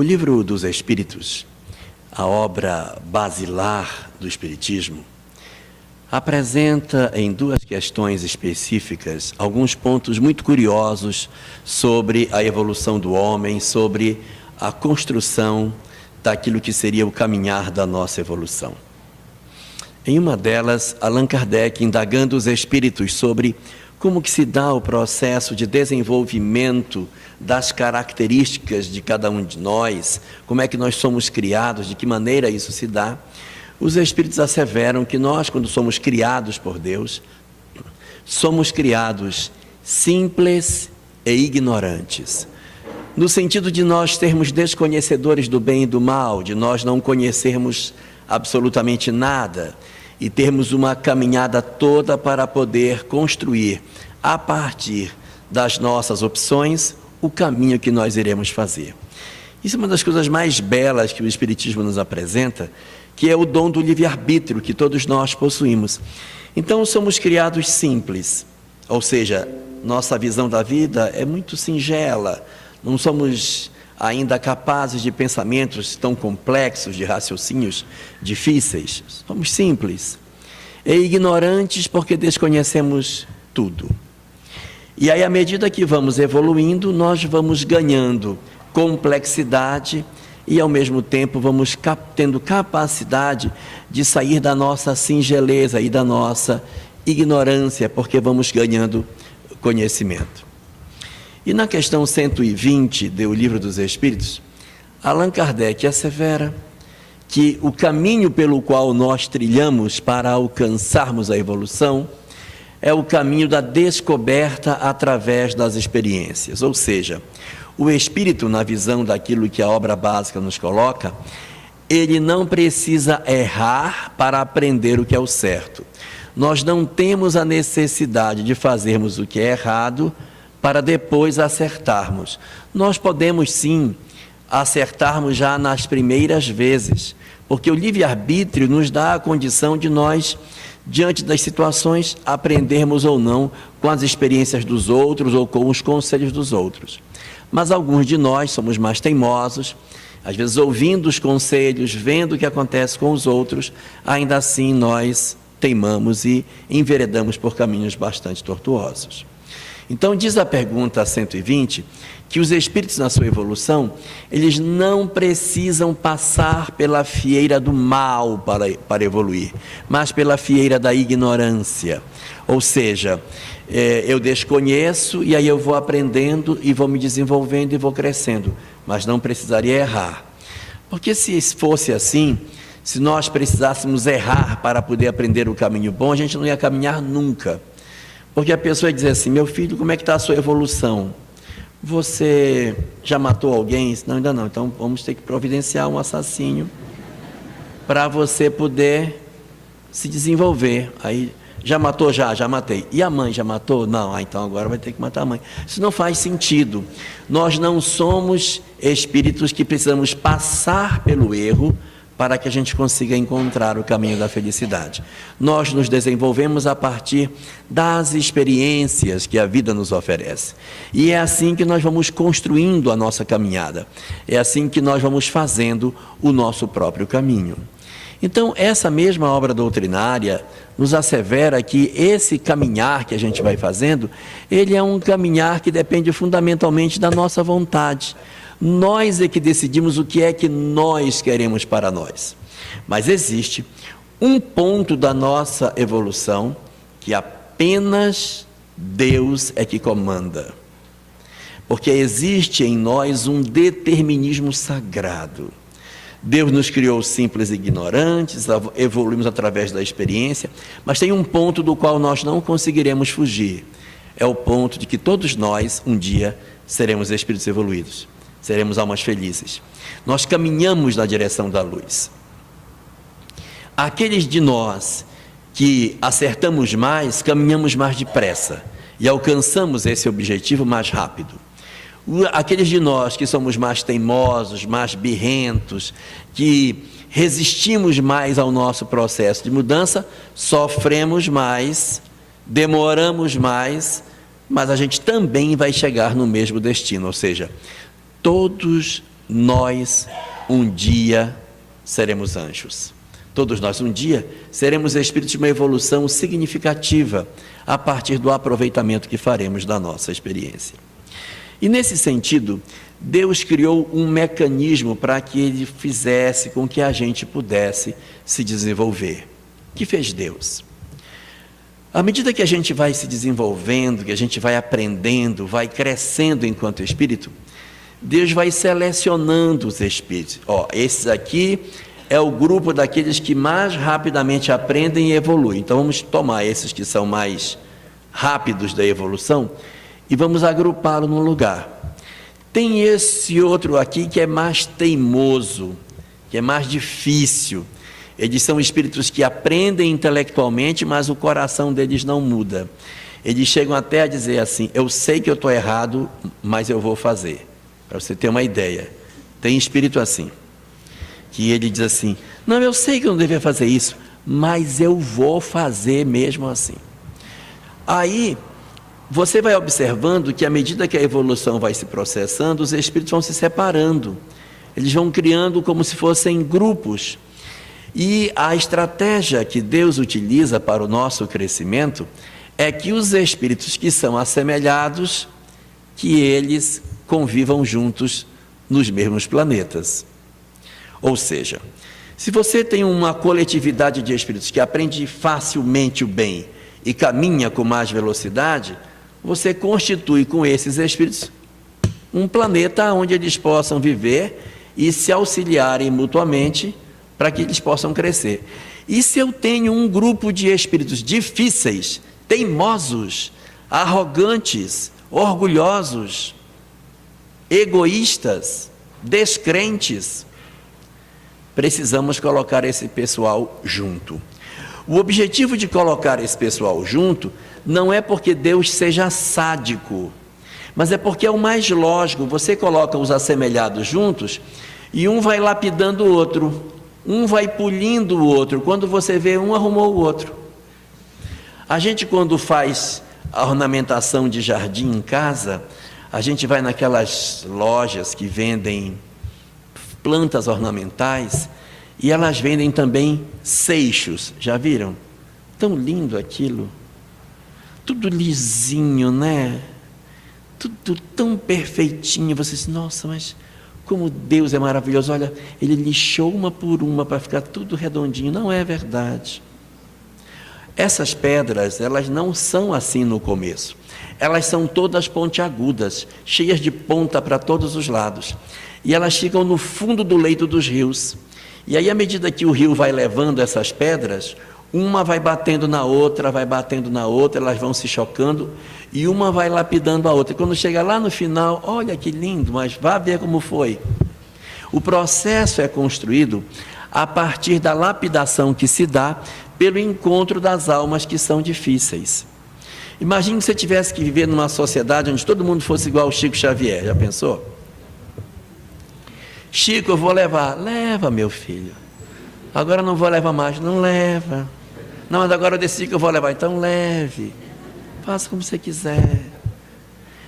O Livro dos Espíritos, a obra basilar do Espiritismo, apresenta em duas questões específicas alguns pontos muito curiosos sobre a evolução do homem, sobre a construção daquilo que seria o caminhar da nossa evolução. Em uma delas, Allan Kardec, indagando os espíritos sobre como que se dá o processo de desenvolvimento das características de cada um de nós, como é que nós somos criados, de que maneira isso se dá, os espíritos asseveram que nós, quando somos criados por Deus, somos criados simples e ignorantes. No sentido de nós sermos desconhecedores do bem e do mal, de nós não conhecermos absolutamente nada e termos uma caminhada toda para poder construir, a partir das nossas opções, o caminho que nós iremos fazer. Isso é uma das coisas mais belas que o Espiritismo nos apresenta, que é o dom do livre-arbítrio que todos nós possuímos. Então, somos criados simples, ou seja, nossa visão da vida é muito singela, não somos ainda capazes de pensamentos tão complexos, de raciocínios difíceis. Somos simples e ignorantes porque desconhecemos tudo. E aí, à medida que vamos evoluindo, nós vamos ganhando complexidade e, ao mesmo tempo, vamos tendo capacidade de sair da nossa singeleza e da nossa ignorância, porque vamos ganhando conhecimento. E na questão 120 do Livro dos Espíritos, Allan Kardec assevera que o caminho pelo qual nós trilhamos para alcançarmos a evolução é o caminho da descoberta através das experiências. Ou seja, o espírito, na visão daquilo que a obra básica nos coloca, ele não precisa errar para aprender o que é o certo. Nós não temos a necessidade de fazermos o que é errado para depois acertarmos. Nós podemos sim acertarmos já nas primeiras vezes, porque o livre-arbítrio nos dá a condição de nós, diante das situações, aprendermos ou não com as experiências dos outros ou com os conselhos dos outros. Mas alguns de nós somos mais teimosos, às vezes ouvindo os conselhos, vendo o que acontece com os outros, ainda assim nós teimamos e enveredamos por caminhos bastante tortuosos. Então, diz a pergunta 120, que os espíritos na sua evolução, eles não precisam passar pela fieira do mal para evoluir, mas pela fieira da ignorância. Ou seja, eu desconheço e aí eu vou aprendendo e vou me desenvolvendo e vou crescendo, mas não precisaria errar. Porque se fosse assim, se nós precisássemos errar para poder aprender o caminho bom, a gente não ia caminhar nunca. Porque a pessoa ia dizer assim, meu filho, como é que está a sua evolução? Você já matou alguém? Não, ainda não. Então vamos ter que providenciar um assassino para você poder se desenvolver. Aí, já matou? Já matei. E a mãe já matou? Não. Então agora vai ter que matar a mãe. Isso não faz sentido. Nós não somos espíritos que precisamos passar pelo erro para que a gente consiga encontrar o caminho da felicidade. Nós nos desenvolvemos a partir das experiências que a vida nos oferece. E é assim que nós vamos construindo a nossa caminhada. É assim que nós vamos fazendo o nosso próprio caminho. Então, essa mesma obra doutrinária nos assevera que esse caminhar que a gente vai fazendo, ele é um caminhar que depende fundamentalmente da nossa vontade. Nós é que decidimos o que é que nós queremos para nós. Mas existe um ponto da nossa evolução que apenas Deus é que comanda. Porque existe em nós um determinismo sagrado. Deus nos criou simples e ignorantes, evoluímos através da experiência, mas tem um ponto do qual nós não conseguiremos fugir. É o ponto de que todos nós, um dia, seremos espíritos evoluídos. Seremos almas felizes. Nós caminhamos na direção da luz. Aqueles de nós que acertamos mais, caminhamos mais depressa e alcançamos esse objetivo mais rápido. Aqueles de nós que somos mais teimosos, mais birrentos, que resistimos mais ao nosso processo de mudança, sofremos mais, demoramos mais, mas a gente também vai chegar no mesmo destino, ou seja, todos nós um dia seremos anjos. Todos nós um dia seremos espíritos de uma evolução significativa a partir do aproveitamento que faremos da nossa experiência. E nesse sentido, Deus criou um mecanismo para que Ele fizesse com que a gente pudesse se desenvolver. O que fez Deus? À medida que a gente vai se desenvolvendo, que a gente vai aprendendo, vai crescendo enquanto espírito, Deus vai selecionando os espíritos. Esses aqui é o grupo daqueles que mais rapidamente aprendem e evoluem. Então vamos tomar esses que são mais rápidos da evolução e vamos agrupá-lo num lugar. Tem esse outro aqui que é mais teimoso, que é mais difícil. Eles são espíritos que aprendem intelectualmente, mas o coração deles não muda. Eles chegam até a dizer assim: eu sei que eu estou errado, mas eu vou fazer. Para você ter uma ideia, tem espírito assim, que ele diz assim: não, eu sei que eu não devia fazer isso, mas eu vou fazer mesmo assim. Aí, você vai observando que à medida que a evolução vai se processando, os espíritos vão se separando. Eles vão criando como se fossem grupos. E a estratégia que Deus utiliza para o nosso crescimento é que os espíritos que são assemelhados, que eles convivam juntos nos mesmos planetas. Ou seja, se você tem uma coletividade de espíritos que aprende facilmente o bem e caminha com mais velocidade, você constitui com esses espíritos um planeta onde eles possam viver e se auxiliarem mutuamente para que eles possam crescer. E se eu tenho um grupo de espíritos difíceis, teimosos, arrogantes, orgulhosos, egoístas, descrentes, precisamos colocar esse pessoal junto. O objetivo de colocar esse pessoal junto não é porque Deus seja sádico, mas é porque é o mais lógico. Você coloca os assemelhados juntos e um vai lapidando o outro, um vai polindo o outro. Quando você vê, um arrumou o outro. A gente, quando faz a ornamentação de jardim em casa, a gente vai naquelas lojas que vendem plantas ornamentais e elas vendem também seixos. Já viram? Tão lindo aquilo. Tudo lisinho, né? Tudo tão perfeitinho. Você diz: nossa, mas como Deus é maravilhoso. Olha, Ele lixou uma por uma para ficar tudo redondinho. Não é verdade. Essas pedras, elas não são assim no começo. Elas são todas pontiagudas, cheias de ponta para todos os lados. E elas ficam no fundo do leito dos rios. E aí, à medida que o rio vai levando essas pedras, uma vai batendo na outra, elas vão se chocando, e uma vai lapidando a outra. E quando chega lá no final, olha que lindo, mas vá ver como foi. O processo é construído a partir da lapidação que se dá pelo encontro das almas que são difíceis. Imagine que você tivesse que viver numa sociedade onde todo mundo fosse igual ao Chico Xavier. Já pensou? Chico, eu vou levar. Leva, meu filho. Agora não vou levar mais. Não leva. Não, mas agora eu decidi que eu vou levar. Então leve. Faça como você quiser.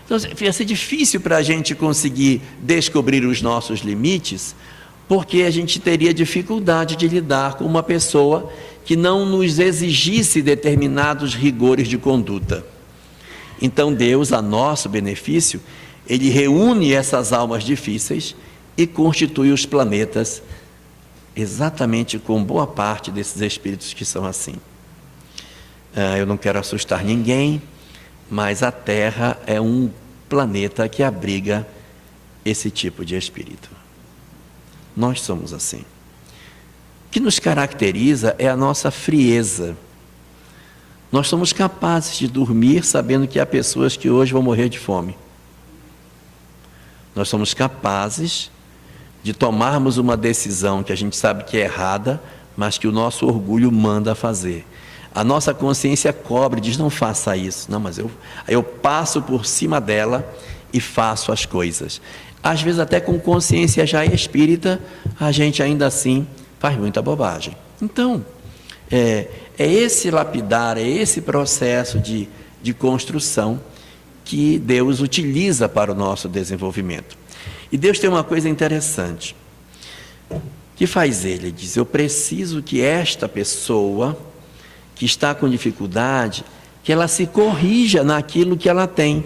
Então, ia ser difícil para a gente conseguir descobrir os nossos limites, porque a gente teria dificuldade de lidar com uma pessoa que não nos exigisse determinados rigores de conduta. Então Deus, a nosso benefício, Ele reúne essas almas difíceis e constitui os planetas exatamente com boa parte desses espíritos que são assim. Eu não quero assustar ninguém, mas a Terra é um planeta que abriga esse tipo de espírito. Nós somos assim. O que nos caracteriza é a nossa frieza. Nós somos capazes de dormir sabendo que há pessoas que hoje vão morrer de fome. Nós somos capazes de tomarmos uma decisão que a gente sabe que é errada, mas que o nosso orgulho manda fazer. A nossa consciência cobra e diz: não faça isso. Não, mas eu passo por cima dela e faço as coisas. Às vezes até com consciência já espírita, a gente ainda assim faz muita bobagem. Então, é esse lapidar, é esse processo de construção que Deus utiliza para o nosso desenvolvimento. E Deus tem uma coisa interessante. Que faz ele? Ele diz: eu preciso que esta pessoa que está com dificuldade, que ela se corrija naquilo que ela tem.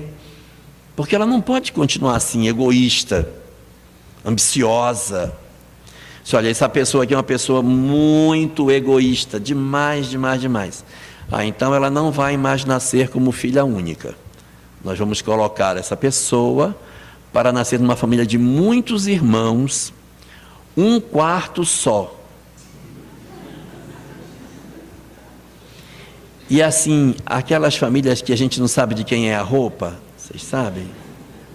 Porque ela não pode continuar assim, egoísta, ambiciosa. Se olha, essa pessoa aqui é uma pessoa muito egoísta, demais, demais, demais. Então ela não vai mais nascer como filha única. Nós vamos colocar essa pessoa para nascer numa família de muitos irmãos, um quarto só. E assim, aquelas famílias que a gente não sabe de quem é a roupa, vocês sabem?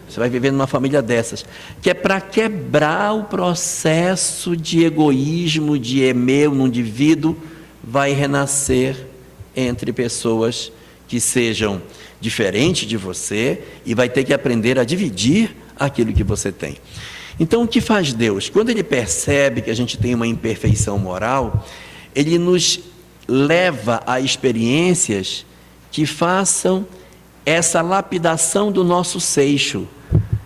Você vai viver numa família dessas, que é para quebrar o processo de egoísmo, de eu no indivíduo, vai renascer entre pessoas que sejam diferentes de você e vai ter que aprender a dividir aquilo que você tem. Então, o que faz Deus? Quando Ele percebe que a gente tem uma imperfeição moral, Ele nos leva a experiências que façam essa lapidação do nosso seixo.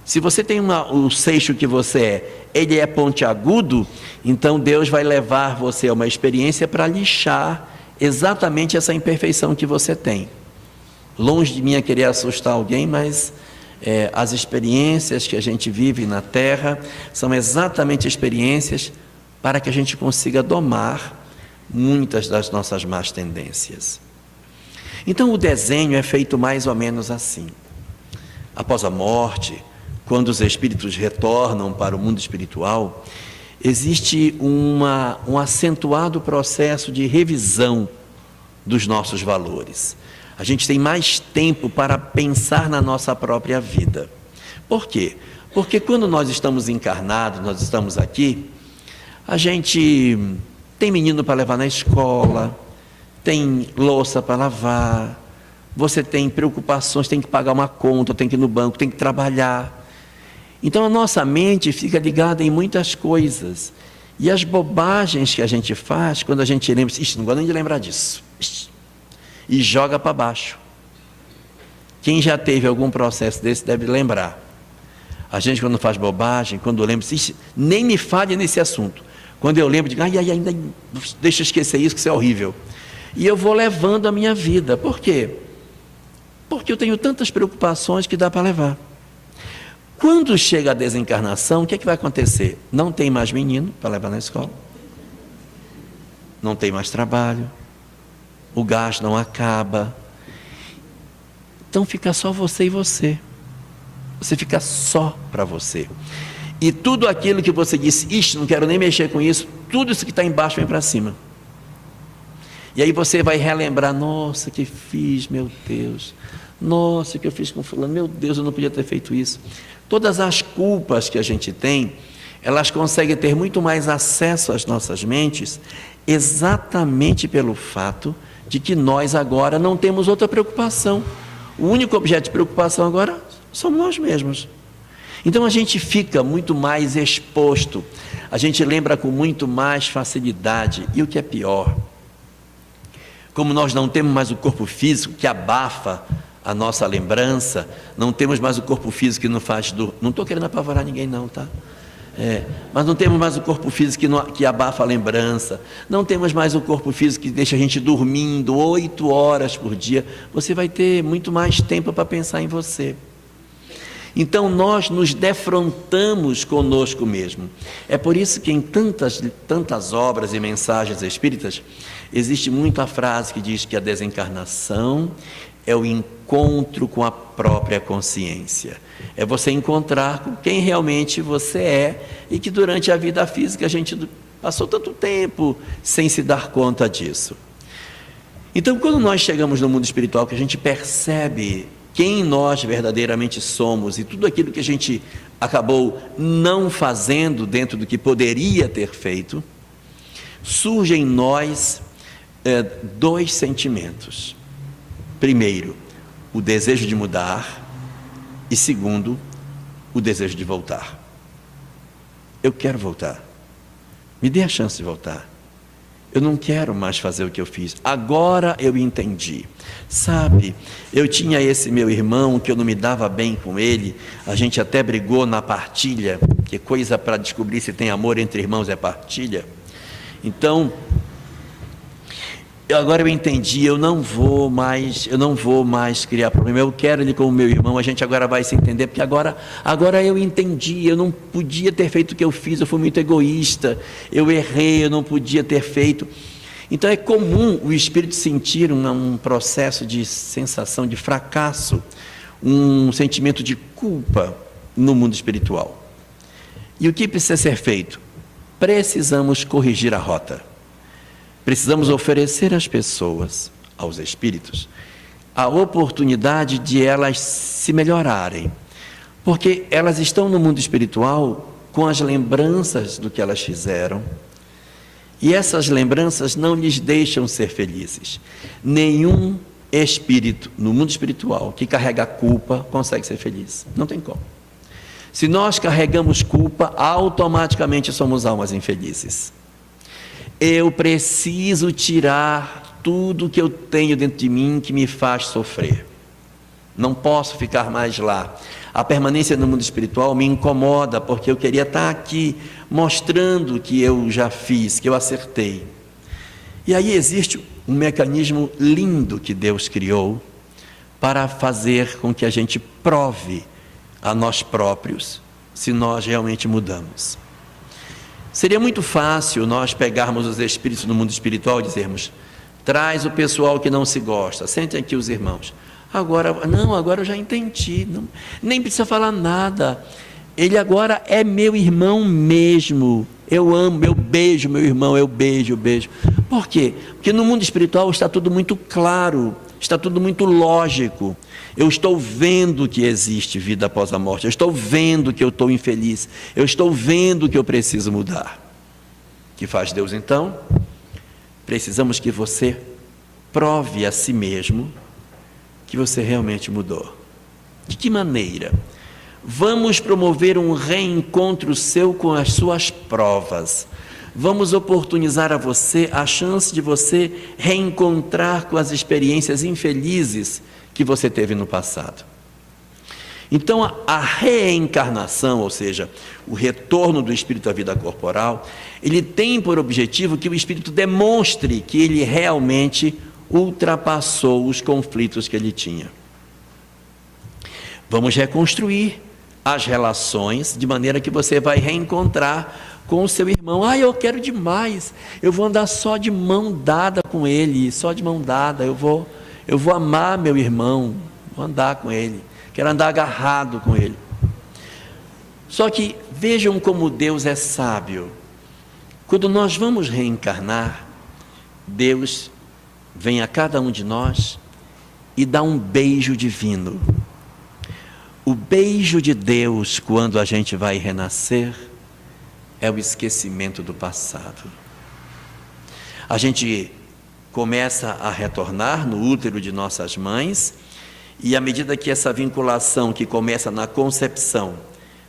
Se você tem o seixo que você ele é pontiagudo, então Deus vai levar você a uma experiência para lixar exatamente essa imperfeição que você tem. Longe de mim a querer assustar alguém, mas as experiências que a gente vive na Terra são exatamente experiências para que a gente consiga domar muitas das nossas más tendências. Então o desenho é feito mais ou menos assim. Após a morte, quando os espíritos retornam para o mundo espiritual, existe um acentuado processo de revisão dos nossos valores. A gente tem mais tempo para pensar na nossa própria vida. Por quê? Porque quando nós estamos encarnados, nós estamos aqui, a gente tem menino para levar na escola, tem louça para lavar, você tem preocupações, tem que pagar uma conta, tem que ir no banco, tem que trabalhar. Então a nossa mente fica ligada em muitas coisas. E as bobagens que a gente faz, quando a gente lembra, não gosto nem de lembrar disso, e joga para baixo. Quem já teve algum processo desse deve lembrar. A gente, quando faz bobagem, quando lembra, nem me fale nesse assunto. Quando eu lembro, digo, ainda deixa eu esquecer isso, que isso é horrível. E eu vou levando a minha vida. Por quê? Porque eu tenho tantas preocupações que dá para levar. Quando chega a desencarnação, o que é que vai acontecer? Não tem mais menino para levar na escola. Não tem mais trabalho. O gás não acaba. Então fica só você e você. Você fica só para você. E tudo aquilo que você disse, não quero nem mexer com isso, tudo isso que está embaixo vem para cima. E aí você vai relembrar, nossa, que fiz, meu Deus. Nossa, que eu fiz com fulano, meu Deus, eu não podia ter feito isso. Todas as culpas que a gente tem, elas conseguem ter muito mais acesso às nossas mentes, exatamente pelo fato de que nós agora não temos outra preocupação. O único objeto de preocupação agora somos nós mesmos. Então a gente fica muito mais exposto, a gente lembra com muito mais facilidade. E o que é pior, como nós não temos mais o corpo físico que abafa a nossa lembrança, não temos mais o corpo físico que nos faz dormir. Não estou querendo apavorar ninguém não, tá? Mas não temos mais o corpo físico que abafa a lembrança, não temos mais o corpo físico que deixa a gente dormindo 8 horas por dia. Você vai ter muito mais tempo para pensar em você. Então nós nos defrontamos conosco mesmo. É por isso que em tantas obras e mensagens espíritas existe muito a frase que diz que a desencarnação é o encontro com a própria consciência. É você encontrar com quem realmente você é e que durante a vida física a gente passou tanto tempo sem se dar conta disso. Então, quando nós chegamos no mundo espiritual, que a gente percebe quem nós verdadeiramente somos e tudo aquilo que a gente acabou não fazendo dentro do que poderia ter feito, surgem em nós 2 sentimentos. Primeiro, o desejo de mudar e segundo, o desejo de voltar. Eu quero voltar. Me dê a chance de voltar. Eu não quero mais fazer o que eu fiz. Agora eu entendi. Sabe, eu tinha esse meu irmão que eu não me dava bem com ele. A gente até brigou na partilha, que coisa para descobrir se tem amor entre irmãos é partilha. Então, agora eu entendi, eu não vou mais criar problema. Eu quero ele como meu irmão. A gente agora vai se entender, porque agora eu entendi. Eu não podia ter feito o que eu fiz. Eu fui muito egoísta. Eu errei. Eu não podia ter feito. Então é comum o espírito sentir um processo de sensação de fracasso, um sentimento de culpa no mundo espiritual. E o que precisa ser feito? Precisamos corrigir a rota. Precisamos oferecer às pessoas, aos espíritos, a oportunidade de elas se melhorarem. Porque elas estão no mundo espiritual com as lembranças do que elas fizeram. E essas lembranças não lhes deixam ser felizes. Nenhum espírito no mundo espiritual que carrega culpa consegue ser feliz. Não tem como. Se nós carregamos culpa, automaticamente somos almas infelizes. Eu preciso tirar tudo que eu tenho dentro de mim que me faz sofrer. Não posso ficar mais lá. A permanência no mundo espiritual me incomoda, porque eu queria estar aqui mostrando que eu já fiz, que eu acertei. E aí existe um mecanismo lindo que Deus criou para fazer com que a gente prove a nós próprios se nós realmente mudamos. Seria muito fácil nós pegarmos os espíritos no mundo espiritual e dizermos: traz o pessoal que não se gosta, sentem aqui os irmãos. Agora eu já entendi, nem precisa falar nada. Ele agora é meu irmão mesmo. Eu amo, eu beijo meu irmão, eu beijo. Por quê? Porque no mundo espiritual está tudo muito claro, está tudo muito lógico. Eu estou vendo que existe vida após a morte, eu estou vendo que eu estou infeliz, eu estou vendo que eu preciso mudar. O que faz Deus então? Precisamos que você prove a si mesmo que você realmente mudou. De que maneira? Vamos promover um reencontro seu com as suas provas. Vamos oportunizar a você a chance de você reencontrar com as experiências infelizes que você teve no passado. Então, a reencarnação, ou seja, o retorno do espírito à vida corporal, ele tem por objetivo que o espírito demonstre que ele realmente ultrapassou os conflitos que ele tinha. Vamos reconstruir as relações de maneira que você vai reencontrar com o seu irmão. Eu quero demais, eu vou andar só de mão dada com ele, só de mão dada, eu vou amar meu irmão, vou andar com ele, quero andar agarrado com ele. Só que vejam como Deus é sábio. Quando nós vamos reencarnar, Deus vem a cada um de nós e dá um beijo divino. O beijo de Deus, quando a gente vai renascer, é o esquecimento do passado. A gente começa a retornar no útero de nossas mães, e à medida que essa vinculação que começa na concepção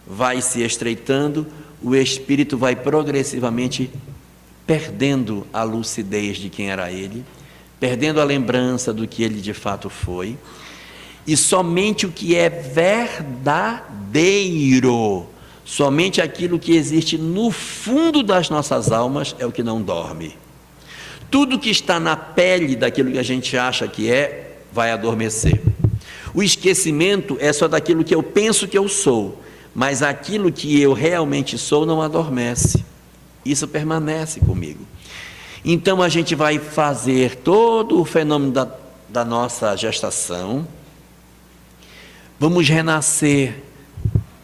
vai se estreitando, o espírito vai progressivamente perdendo a lucidez de quem era ele, perdendo a lembrança do que ele de fato foi, e somente o que é verdadeiro, somente aquilo que existe no fundo das nossas almas é o que não dorme. Tudo que está na pele daquilo que a gente acha que é, vai adormecer. O esquecimento é só daquilo que eu penso que eu sou, mas aquilo que eu realmente sou não adormece. Isso permanece comigo. Então a gente vai fazer todo o fenômeno da nossa gestação. Vamos renascer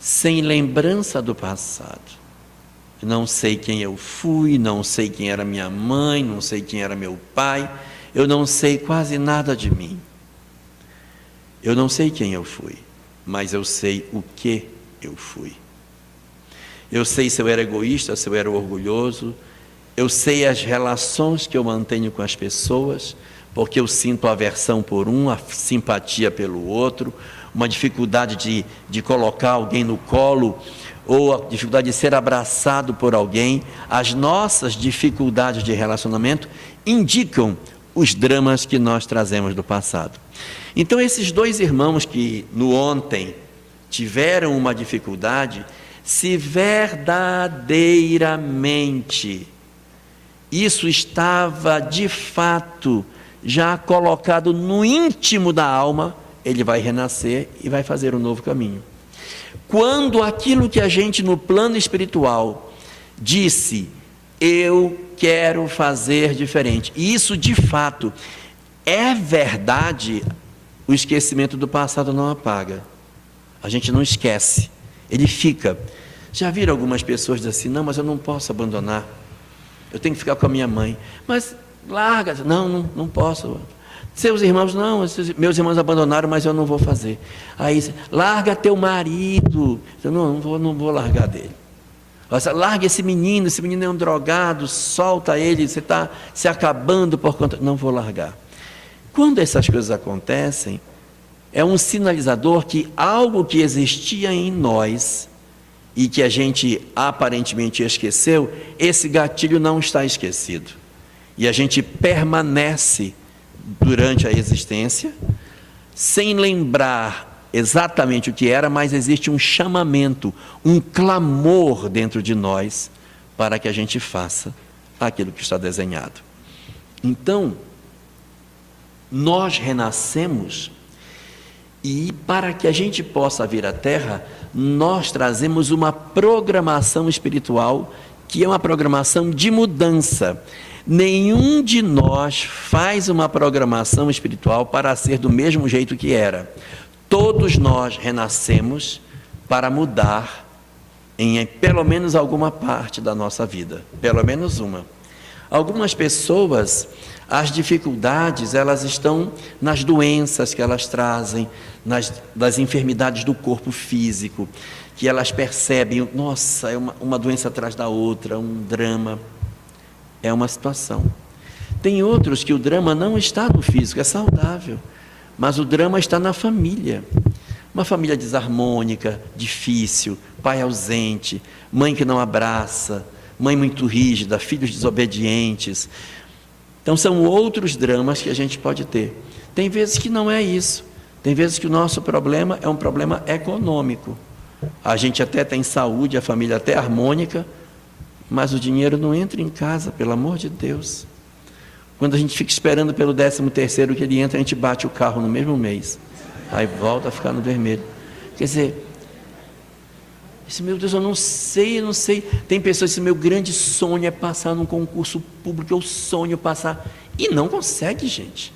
sem lembrança do passado. Não sei quem eu fui, não sei quem era minha mãe, não sei quem era meu pai, eu não sei quase nada de mim. Eu não sei quem eu fui, mas eu sei o que eu fui. Eu sei se eu era egoísta, se eu era orgulhoso, eu sei as relações que eu mantenho com as pessoas, porque eu sinto aversão por um, a simpatia pelo outro, uma dificuldade de colocar alguém no colo, ou a dificuldade de ser abraçado por alguém. As nossas dificuldades de relacionamento indicam os dramas que nós trazemos do passado. Então, esses dois irmãos que no ontem tiveram uma dificuldade, se verdadeiramente isso estava de fato já colocado no íntimo da alma, ele vai renascer e vai fazer um novo caminho. Quando aquilo que a gente no plano espiritual disse, eu quero fazer diferente, e isso de fato é verdade, o esquecimento do passado não apaga. A gente não esquece, ele fica. Já viram algumas pessoas dizendo assim, não, mas eu não posso abandonar, eu tenho que ficar com a minha mãe. Mas larga, não posso. Seus irmãos, não, meus irmãos abandonaram, mas eu não vou fazer. Aí, larga teu marido. Eu não vou largar dele. Larga esse menino é um drogado, solta ele, você está se acabando por conta. Não vou largar. Quando essas coisas acontecem, é um sinalizador que algo que existia em nós e que a gente aparentemente esqueceu, esse gatilho não está esquecido. E a gente permanece durante a existência, sem lembrar exatamente o que era, mas existe um chamamento, um clamor dentro de nós, para que a gente faça aquilo que está desenhado. Então, nós renascemos, e para que a gente possa vir à Terra, nós trazemos uma programação espiritual, que é uma programação de mudança. Nenhum de nós faz uma programação espiritual para ser do mesmo jeito que era. Todos nós renascemos para mudar em pelo menos alguma parte da nossa vida, pelo menos uma. Algumas pessoas, as dificuldades, elas estão nas doenças que elas trazem, das enfermidades do corpo físico, que elas percebem, nossa, é uma doença atrás da outra, um drama. É uma situação. Tem outros que o drama não está no físico, é saudável, mas o drama está na família. Uma família desarmônica, difícil, pai ausente, mãe que não abraça, mãe muito rígida, filhos desobedientes. Então são outros dramas que a gente pode ter. Tem vezes que não é isso. Tem vezes que o nosso problema é um problema econômico. A gente até tem saúde, a família até harmônica, mas o dinheiro não entra em casa, pelo amor de Deus. Quando a gente fica esperando pelo 13º que ele entra, a gente bate o carro no mesmo mês. Aí volta a ficar no vermelho. Quer dizer, meu Deus, eu não sei. Tem pessoas que dizem, meu grande sonho é passar num concurso público, eu sonho passar. E não consegue, gente.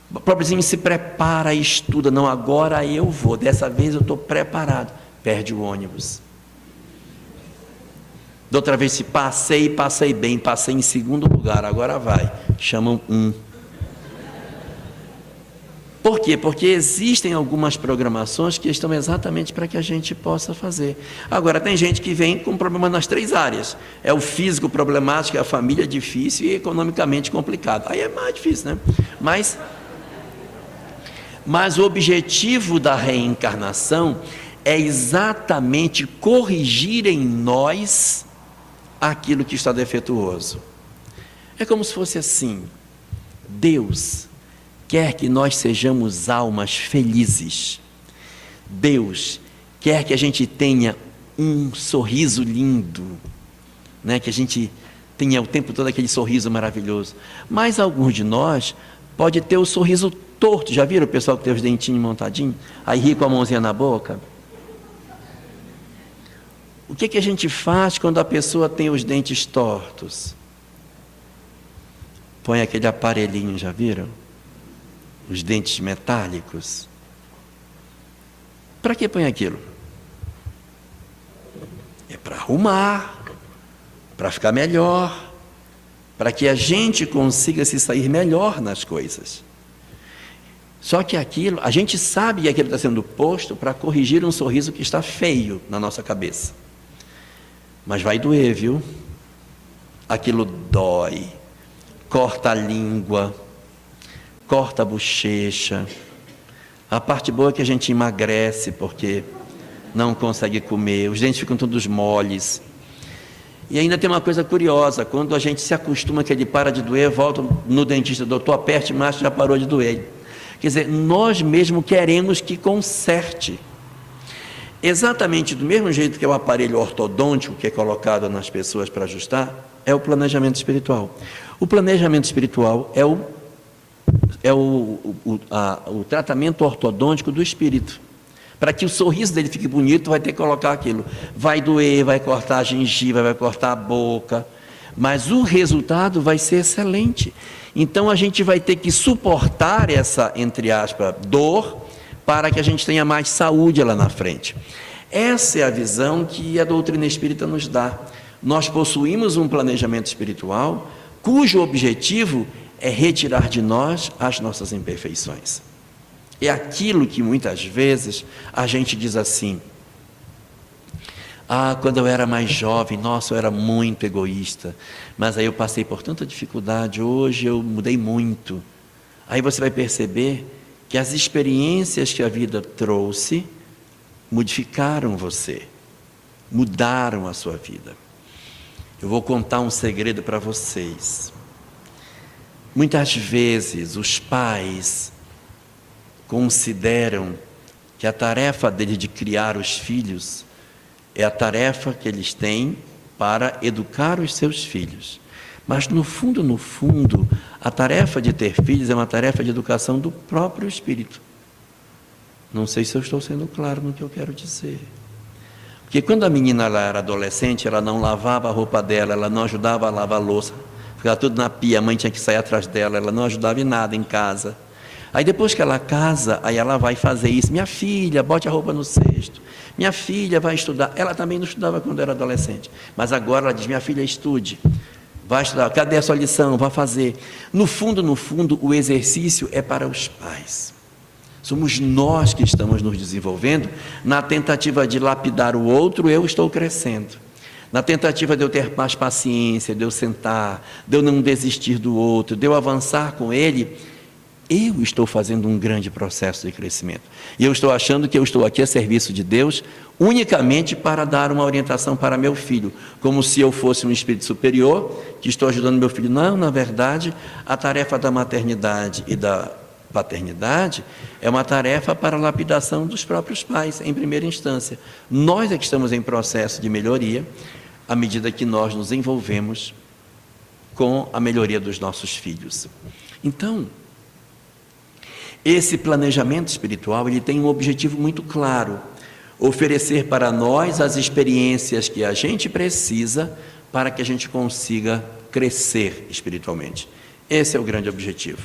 O pobrezinho se prepara e estuda. Não, agora eu vou, dessa vez eu estou preparado. Perde o ônibus. Da outra vez, se passei bem, passei em segundo lugar, agora vai. Chamam um. Por quê? Porque existem algumas programações que estão exatamente para que a gente possa fazer. Agora, tem gente que vem com problema nas 3 áreas. É o físico problemático, é a família difícil e economicamente complicado. Aí é mais difícil, né? Mas o objetivo da reencarnação é exatamente corrigir em nós aquilo que está defeituoso. É como se fosse assim: Deus quer que nós sejamos almas felizes. Deus quer que a gente tenha um sorriso lindo, né? Que a gente tenha o tempo todo aquele sorriso maravilhoso. Mas alguns de nós pode ter o sorriso torto. Já viram o pessoal que tem os dentinhos montadinhos? Aí ri com a mãozinha na boca. O que a gente faz quando a pessoa tem os dentes tortos? Põe aquele aparelhinho, já viram? Os dentes metálicos. Para que põe aquilo? É para arrumar, para ficar melhor, para que a gente consiga se sair melhor nas coisas. Só que aquilo, a gente sabe que aquilo está sendo posto para corrigir um sorriso que está feio na nossa cabeça. Mas vai doer, viu? Aquilo dói, corta a língua, corta a bochecha, A parte boa é que a gente emagrece porque não consegue comer, os dentes ficam todos moles. E ainda tem uma coisa curiosa, quando a gente se acostuma que ele para de doer, volta no dentista, doutor, aperte mais, já parou de doer. Quer dizer, nós mesmos queremos que conserte. Exatamente do mesmo jeito que é o aparelho ortodôntico que é colocado nas pessoas para ajustar, é o planejamento espiritual. O planejamento espiritual é o tratamento ortodôntico do espírito. Para que o sorriso dele fique bonito, vai ter que colocar aquilo. Vai doer, vai cortar a gengiva, vai cortar a boca, mas o resultado vai ser excelente. Então a gente vai ter que suportar essa, entre aspas, dor, para que a gente tenha mais saúde lá na frente. Essa é a visão que a doutrina espírita nos dá. Nós possuímos um planejamento espiritual, cujo objetivo é retirar de nós as nossas imperfeições. É aquilo que muitas vezes a gente diz assim: quando eu era mais jovem, nossa, eu era muito egoísta, mas aí eu passei por tanta dificuldade, hoje eu mudei muito. Aí você vai perceber que as experiências que a vida trouxe modificaram você, mudaram a sua vida. Eu vou contar um segredo para vocês. Muitas vezes os pais consideram que a tarefa deles de criar os filhos é a tarefa que eles têm para educar os seus filhos. Mas no fundo, a tarefa de ter filhos é uma tarefa de educação do próprio espírito. Não sei se eu estou sendo claro no que eu quero dizer. Porque quando a menina ela era adolescente, ela não lavava a roupa dela, ela não ajudava a lavar a louça, ficava tudo na pia, a mãe tinha que sair atrás dela, ela não ajudava em nada em casa. Aí depois que ela casa, aí ela vai fazer isso. Minha filha, bote a roupa no cesto. Minha filha vai estudar. Ela também não estudava quando era adolescente. Mas agora ela diz, minha filha, estude. Vai estudar. Cadê a sua lição? Vai fazer. No fundo, o exercício é para os pais. Somos nós que estamos nos desenvolvendo. Na tentativa de lapidar o outro, eu estou crescendo. Na tentativa de eu ter mais paciência, de eu sentar, de eu não desistir do outro, de eu avançar com ele, eu estou fazendo um grande processo de crescimento. E eu estou achando que eu estou aqui a serviço de Deus unicamente para dar uma orientação para meu filho, como se eu fosse um espírito superior que estou ajudando meu filho. Não, na verdade, a tarefa da maternidade e da paternidade é uma tarefa para a lapidação dos próprios pais, em primeira instância. Nós é que estamos em processo de melhoria, à medida que nós nos envolvemos com a melhoria dos nossos filhos. Então, esse planejamento espiritual, ele tem um objetivo muito claro: oferecer para nós as experiências que a gente precisa para que a gente consiga crescer espiritualmente. Esse é o grande objetivo.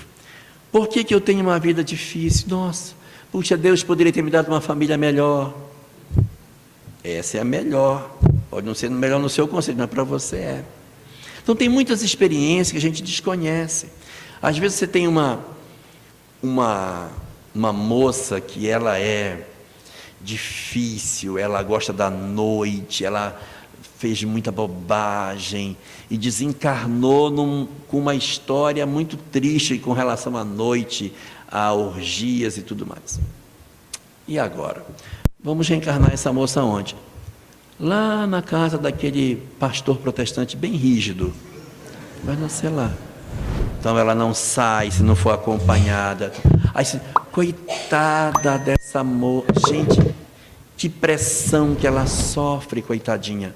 Por que eu tenho uma vida difícil? Nossa, puxa, Deus poderia ter me dado uma família melhor. Essa é a melhor. Pode não ser melhor no seu conceito, mas para você é. Então tem muitas experiências que a gente desconhece. Às vezes você tem uma moça que ela é difícil, ela gosta da noite, ela fez muita bobagem e desencarnou com uma história muito triste com relação à noite, a orgias e tudo mais. E agora? Vamos reencarnar essa moça onde? Lá na casa daquele pastor protestante bem rígido. Vai nascer lá. Então ela não sai se não for acompanhada. Aí, coitada dessa moça, gente, que pressão que ela sofre, coitadinha.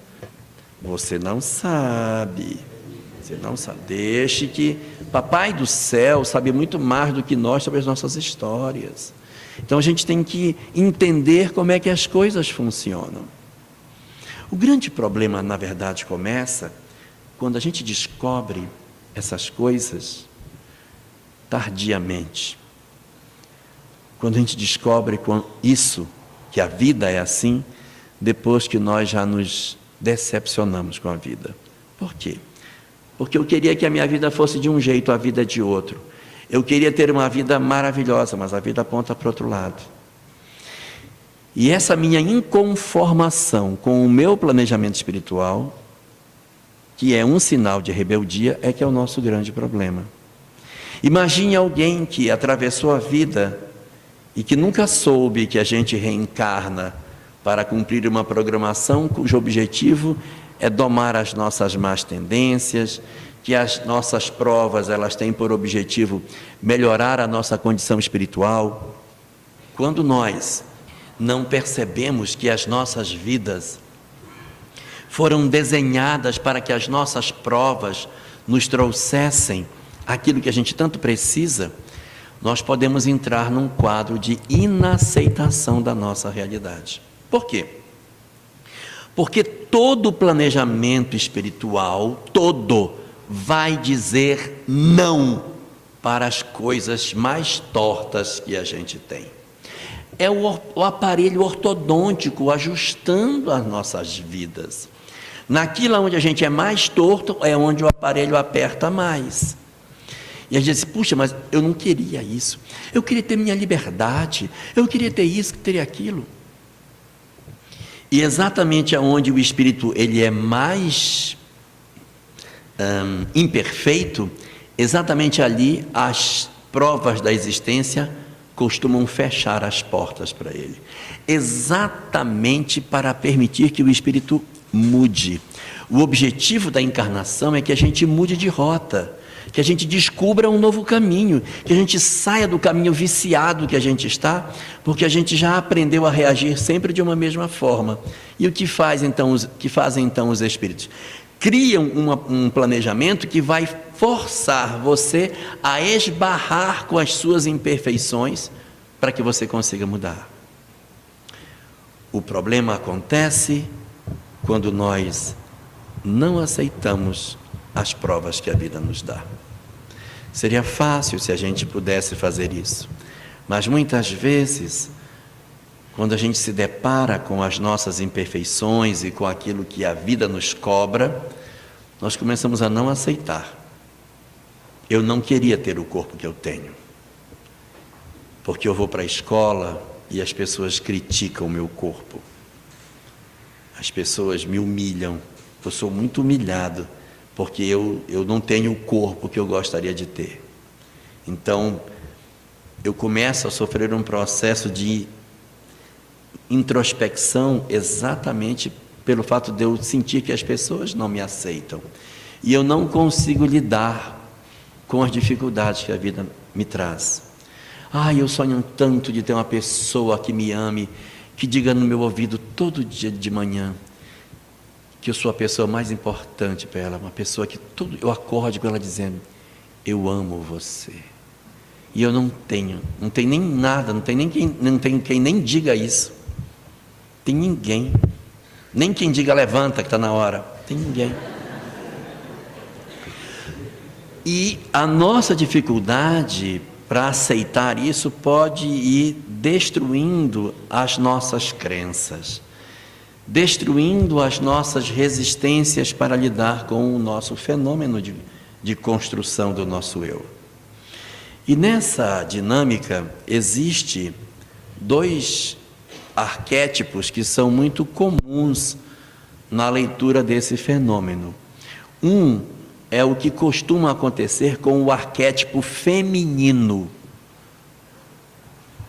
Você não sabe. Deixe que Papai do céu sabe muito mais do que nós sobre as nossas histórias. Então a gente tem que entender como é que as coisas funcionam. O grande problema, na verdade, começa quando a gente descobre essas coisas tardiamente. Quando a gente descobre isso, que a vida é assim, depois que nós já nos decepcionamos com a vida. Por quê? Porque eu queria que a minha vida fosse de um jeito, a vida de outro. Eu queria ter uma vida maravilhosa, mas a vida aponta para o outro lado. E essa minha inconformação com o meu planejamento espiritual, que é um sinal de rebeldia, é que é o nosso grande problema. Imagine alguém que atravessou a vida e que nunca soube que a gente reencarna para cumprir uma programação cujo objetivo é domar as nossas más tendências, que as nossas provas elas têm por objetivo melhorar a nossa condição espiritual. Quando nós não percebemos que as nossas vidas foram desenhadas para que as nossas provas nos trouxessem aquilo que a gente tanto precisa, nós podemos entrar num quadro de inaceitação da nossa realidade. Por quê? Porque todo planejamento espiritual, vai dizer não para as coisas mais tortas que a gente tem. É o aparelho ortodôntico ajustando as nossas vidas. Naquilo onde a gente é mais torto, é onde o aparelho aperta mais. E a gente diz, puxa, mas eu não queria isso. Eu queria ter minha liberdade. Eu queria ter isso, ter aquilo. E exatamente aonde o espírito ele é mais imperfeito, exatamente ali as provas da existência costumam fechar as portas para ele. Exatamente para permitir que o espírito mude. O objetivo da encarnação é que a gente mude de rota, que a gente descubra um novo caminho, que a gente saia do caminho viciado que a gente está, porque a gente já aprendeu a reagir sempre de uma mesma forma. E o que fazem então os espíritos? Criam um planejamento que vai forçar você a esbarrar com as suas imperfeições para que você consiga mudar. O problema acontece quando nós não aceitamos as provas que a vida nos dá. Seria fácil se a gente pudesse fazer isso, mas muitas vezes, quando a gente se depara com as nossas imperfeições e com aquilo que a vida nos cobra, nós começamos a não aceitar. Eu não queria ter o corpo que eu tenho, porque eu vou para a escola e as pessoas criticam o meu corpo, as pessoas me humilham, eu sou muito humilhado, porque eu não tenho o corpo que eu gostaria de ter. Então, eu começo a sofrer um processo de introspecção exatamente pelo fato de eu sentir que as pessoas não me aceitam. E eu não consigo lidar com as dificuldades que a vida me traz. Eu sonho tanto de ter uma pessoa que me ame, que diga no meu ouvido todo dia de manhã, que eu sou a pessoa mais importante para ela, uma pessoa que eu acorde com ela dizendo, eu amo você. E eu não tenho nem nada, não tem quem nem diga isso. Tem ninguém. Nem quem diga levanta que está na hora. Tem ninguém. E a nossa dificuldade para aceitar isso pode ir destruindo as nossas crenças, destruindo as nossas resistências para lidar com o nosso fenômeno de construção do nosso eu. E nessa dinâmica existe dois arquétipos que são muito comuns na leitura desse fenômeno. Um é o que costuma acontecer com o arquétipo feminino.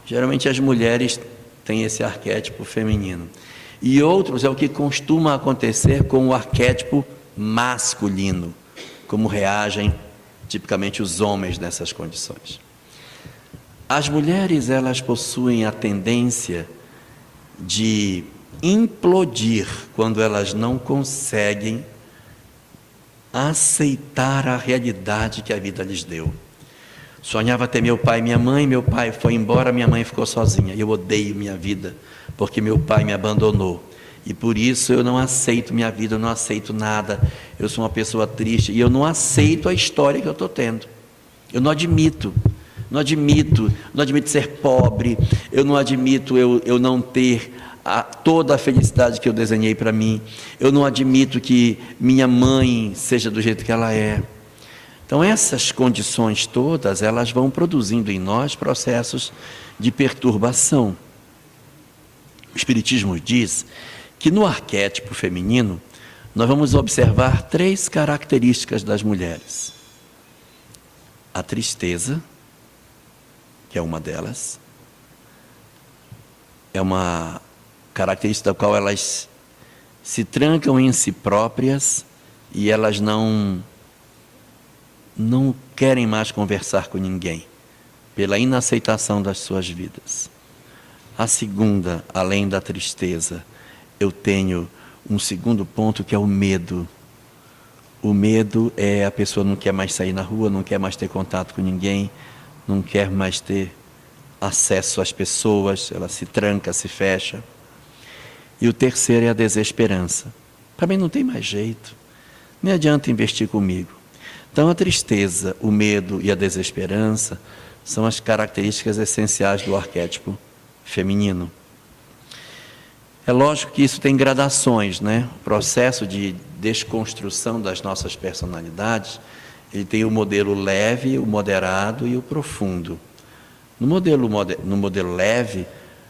Geralmente as mulheres têm esse arquétipo feminino. E outros é o que costuma acontecer com o arquétipo masculino, como reagem tipicamente os homens nessas condições. As mulheres, elas possuem a tendência de implodir quando elas não conseguem aceitar a realidade que a vida lhes deu. Sonhava ter meu pai e minha mãe, meu pai foi embora, minha mãe ficou sozinha. Eu odeio minha vida, porque meu pai me abandonou. E por isso eu não aceito minha vida, eu não aceito nada. Eu sou uma pessoa triste e eu não aceito a história que eu estou tendo. Eu não admito ser pobre, eu não admito eu não ter toda a felicidade que eu desenhei para mim. Eu não admito que minha mãe seja do jeito que ela é. Então essas condições todas, elas vão produzindo em nós processos de perturbação. O Espiritismo diz que no arquétipo feminino, nós vamos observar 3 características das mulheres. A tristeza, que é uma delas, é uma característica da qual elas se trancam em si próprias e elas não querem mais conversar com ninguém, pela inaceitação das suas vidas. A segunda, além da tristeza, eu tenho um segundo ponto, que é o medo. O medo é a pessoa não quer mais sair na rua, não quer mais ter contato com ninguém, não quer mais ter acesso às pessoas, ela se tranca, se fecha. E o terceiro é a desesperança. Para mim não tem mais jeito, nem adianta investir comigo. Então a tristeza, o medo e a desesperança são as características essenciais do arquétipo feminino. É lógico que isso tem gradações, né? O processo de desconstrução das nossas personalidades, ele tem o modelo leve, o moderado e o profundo. No modelo leve,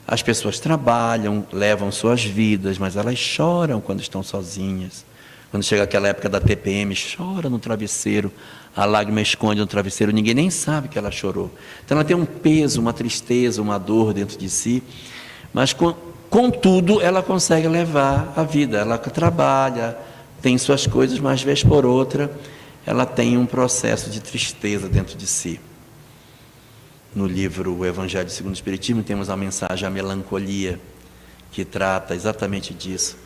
as pessoas trabalham, levam suas vidas, mas elas choram quando estão sozinhas. Quando chega aquela época da TPM, chora no travesseiro, a lágrima esconde no travesseiro, ninguém nem sabe que ela chorou. Então ela tem um peso, uma tristeza, uma dor dentro de si, mas contudo ela consegue levar a vida. Ela trabalha, tem suas coisas, mas vez por outra ela tem um processo de tristeza dentro de si. No livro O Evangelho segundo o Espiritismo temos a mensagem A Melancolia, que trata exatamente disso,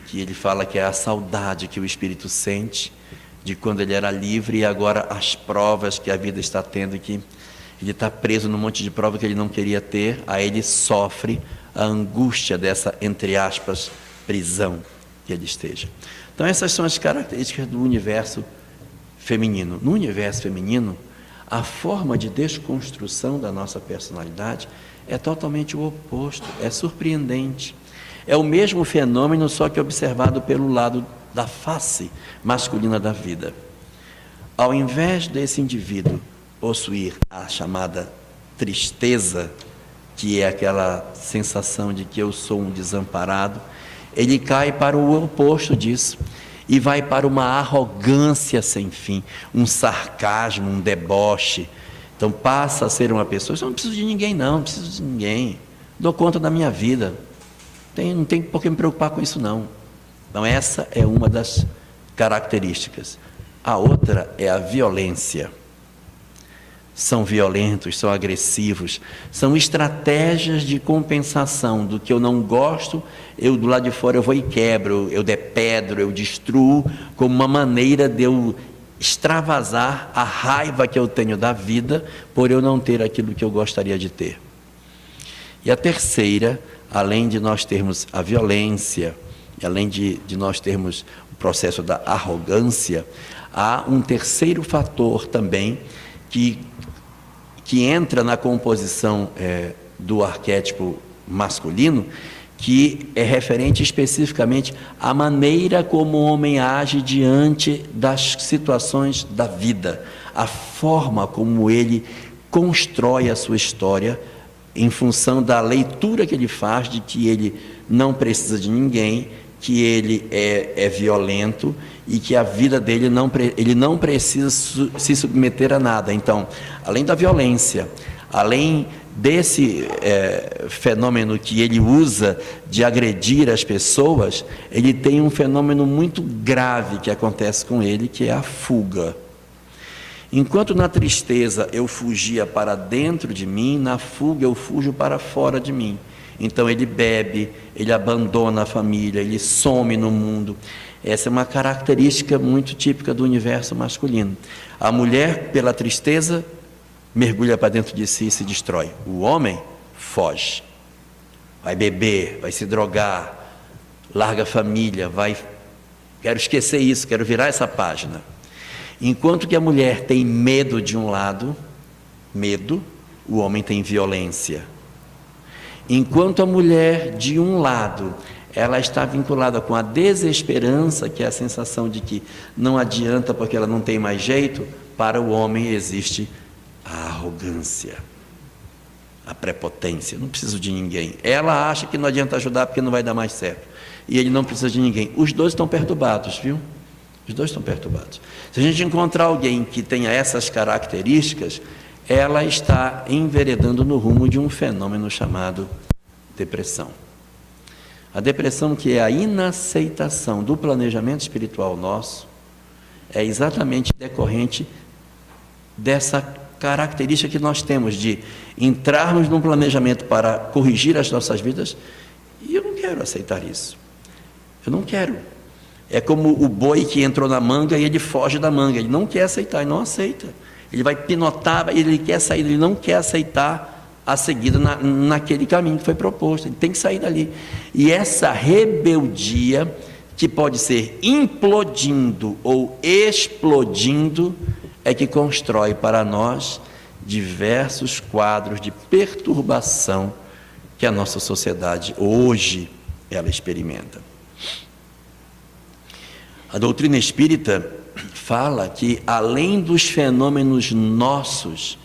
que ele fala que é a saudade que o espírito sente de quando ele era livre e agora as provas que a vida está tendo, que ele está preso num monte de prova que ele não queria ter, aí ele sofre a angústia dessa, entre aspas, prisão que ele esteja. Então essas são as características do universo feminino. No universo feminino, a forma de desconstrução da nossa personalidade é totalmente o oposto, é surpreendente. É o mesmo fenômeno, só que observado pelo lado da face masculina da vida. Ao invés desse indivíduo possuir a chamada tristeza, que é aquela sensação de que eu sou um desamparado, ele cai para o oposto disso e vai para uma arrogância sem fim, um sarcasmo, um deboche. Então passa a ser uma pessoa, eu não preciso de ninguém não preciso de ninguém, dou conta da minha vida, não tem por que me preocupar com isso não. Então essa é uma das características. A outra é a violência. São violentos, são agressivos, são estratégias de compensação do que eu não gosto, eu do lado de fora eu vou e quebro, eu depedro, eu destruo, como uma maneira de eu extravasar a raiva que eu tenho da vida por eu não ter aquilo que eu gostaria de ter. E a terceira, além de nós termos a violência, e além de nós termos o processo da arrogância, há um terceiro fator também que entra na composição do arquétipo masculino, que é referente especificamente à maneira como o homem age diante das situações da vida, a forma como ele constrói a sua história em função da leitura que ele faz de que ele não precisa de ninguém, que ele é violento e que a vida dele ele não precisa se submeter a nada. Então, além da violência, além desse fenômeno que ele usa de agredir as pessoas, ele tem um fenômeno muito grave que acontece com ele, que é a fuga. Enquanto na tristeza eu fugia para dentro de mim, na fuga eu fujo para fora de mim. Então ele bebe, ele abandona a família, ele some no mundo. Essa é uma característica muito típica do universo masculino. A mulher, pela tristeza, mergulha para dentro de si e se destrói. O homem foge, vai beber, vai se drogar, larga a família, quero esquecer isso, quero virar essa página. Enquanto que a mulher tem medo de um lado, o homem tem violência. Enquanto a mulher, de um lado, ela está vinculada com a desesperança, que é a sensação de que não adianta porque ela não tem mais jeito, para o homem existe a arrogância, a prepotência, não preciso de ninguém. Ela acha que não adianta ajudar porque não vai dar mais certo. E ele não precisa de ninguém. Os dois estão perturbados, viu? Os dois estão perturbados. Se a gente encontrar alguém que tenha essas características, ela está enveredando no rumo de um fenômeno chamado depressão. A depressão, que é a inaceitação do planejamento espiritual nosso, é exatamente decorrente dessa característica que nós temos de entrarmos num planejamento para corrigir as nossas vidas, e eu não quero aceitar isso. Eu não quero. É como o boi que entrou na manga e ele foge da manga, ele não quer aceitar, ele não aceita. Ele vai pinotar, ele quer sair, ele não quer aceitar a seguida naquele caminho que foi proposto, ele tem que sair dali. E essa rebeldia, que pode ser implodindo ou explodindo, é que constrói para nós diversos quadros de perturbação que a nossa sociedade hoje ela experimenta. A doutrina espírita fala que, além dos fenômenos nossos,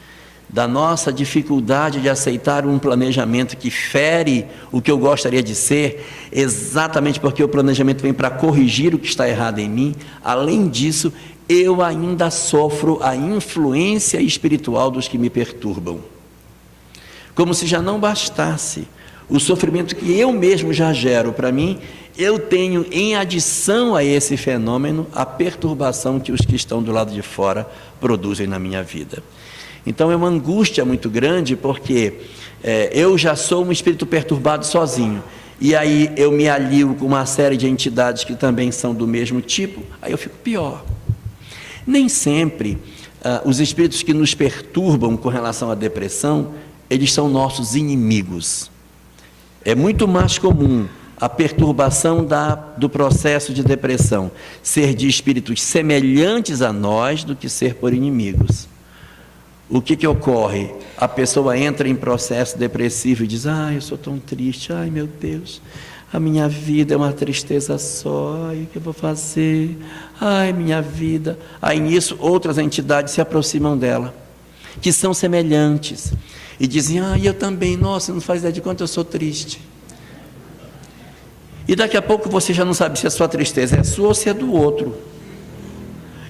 da nossa dificuldade de aceitar um planejamento que fere o que eu gostaria de ser, exatamente porque o planejamento vem para corrigir o que está errado em mim, além disso, eu ainda sofro a influência espiritual dos que me perturbam. Como se já não bastasse o sofrimento que eu mesmo já gero para mim, eu tenho em adição a esse fenômeno a perturbação que os que estão do lado de fora produzem na minha vida. Então é uma angústia muito grande, porque eu já sou um espírito perturbado sozinho, e aí eu me alio com uma série de entidades que também são do mesmo tipo, aí eu fico pior. Nem sempre os espíritos que nos perturbam com relação à depressão, eles são nossos inimigos. É muito mais comum a perturbação do processo de depressão ser de espíritos semelhantes a nós do que ser por inimigos. O que ocorre? A pessoa entra em processo depressivo e diz: ai, eu sou tão triste, ai meu Deus, a minha vida é uma tristeza só, ai, o que eu vou fazer? Ai, minha vida. Aí nisso outras entidades se aproximam dela, que são semelhantes, e dizem: ai, eu também, nossa, não faz ideia de quanto eu sou triste. E daqui a pouco você já não sabe se a sua tristeza é sua ou se é do outro.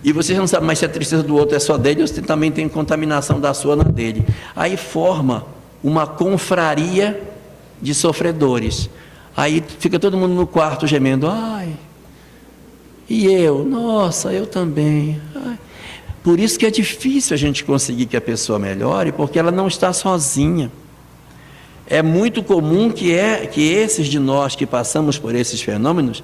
E você já não sabe mais se a tristeza do outro é só dele ou se também tem contaminação da sua na dele. Aí forma uma confraria de sofredores. Aí fica todo mundo no quarto gemendo: ai, e eu? Nossa, eu também. Ai. Por isso que é difícil a gente conseguir que a pessoa melhore, porque ela não está sozinha. É muito comum que esses de nós que passamos por esses fenômenos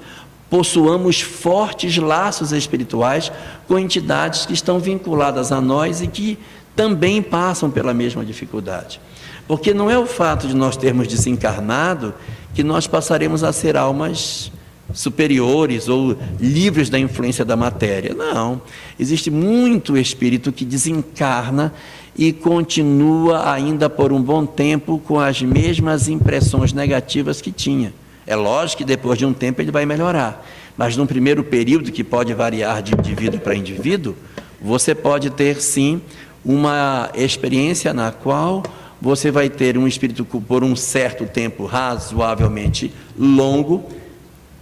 possuamos fortes laços espirituais com entidades que estão vinculadas a nós e que também passam pela mesma dificuldade. Porque não é o fato de nós termos desencarnado que nós passaremos a ser almas superiores ou livres da influência da matéria. Não, existe muito espírito que desencarna e continua ainda por um bom tempo com as mesmas impressões negativas que tinha. É lógico que depois de um tempo ele vai melhorar, mas num primeiro período, que pode variar de indivíduo para indivíduo, você pode ter sim uma experiência na qual você vai ter um espírito por um certo tempo razoavelmente longo,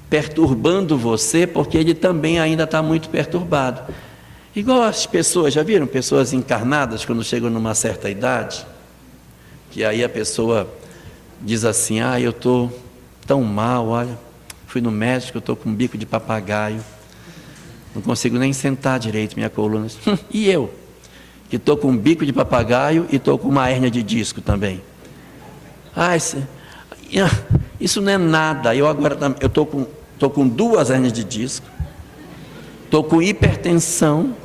perturbando você, porque ele também ainda está muito perturbado. Igual as pessoas, já viram pessoas encarnadas quando chegam numa certa idade, que aí a pessoa diz assim: ah, eu estou tão mal, olha, fui no médico, eu estou com um bico de papagaio, não consigo nem sentar direito, minha coluna. E eu, que estou com um bico de papagaio e estou com uma hérnia de disco também. Ah, isso não é nada. Eu agora estou com 2 hérnias de disco, estou com hipertensão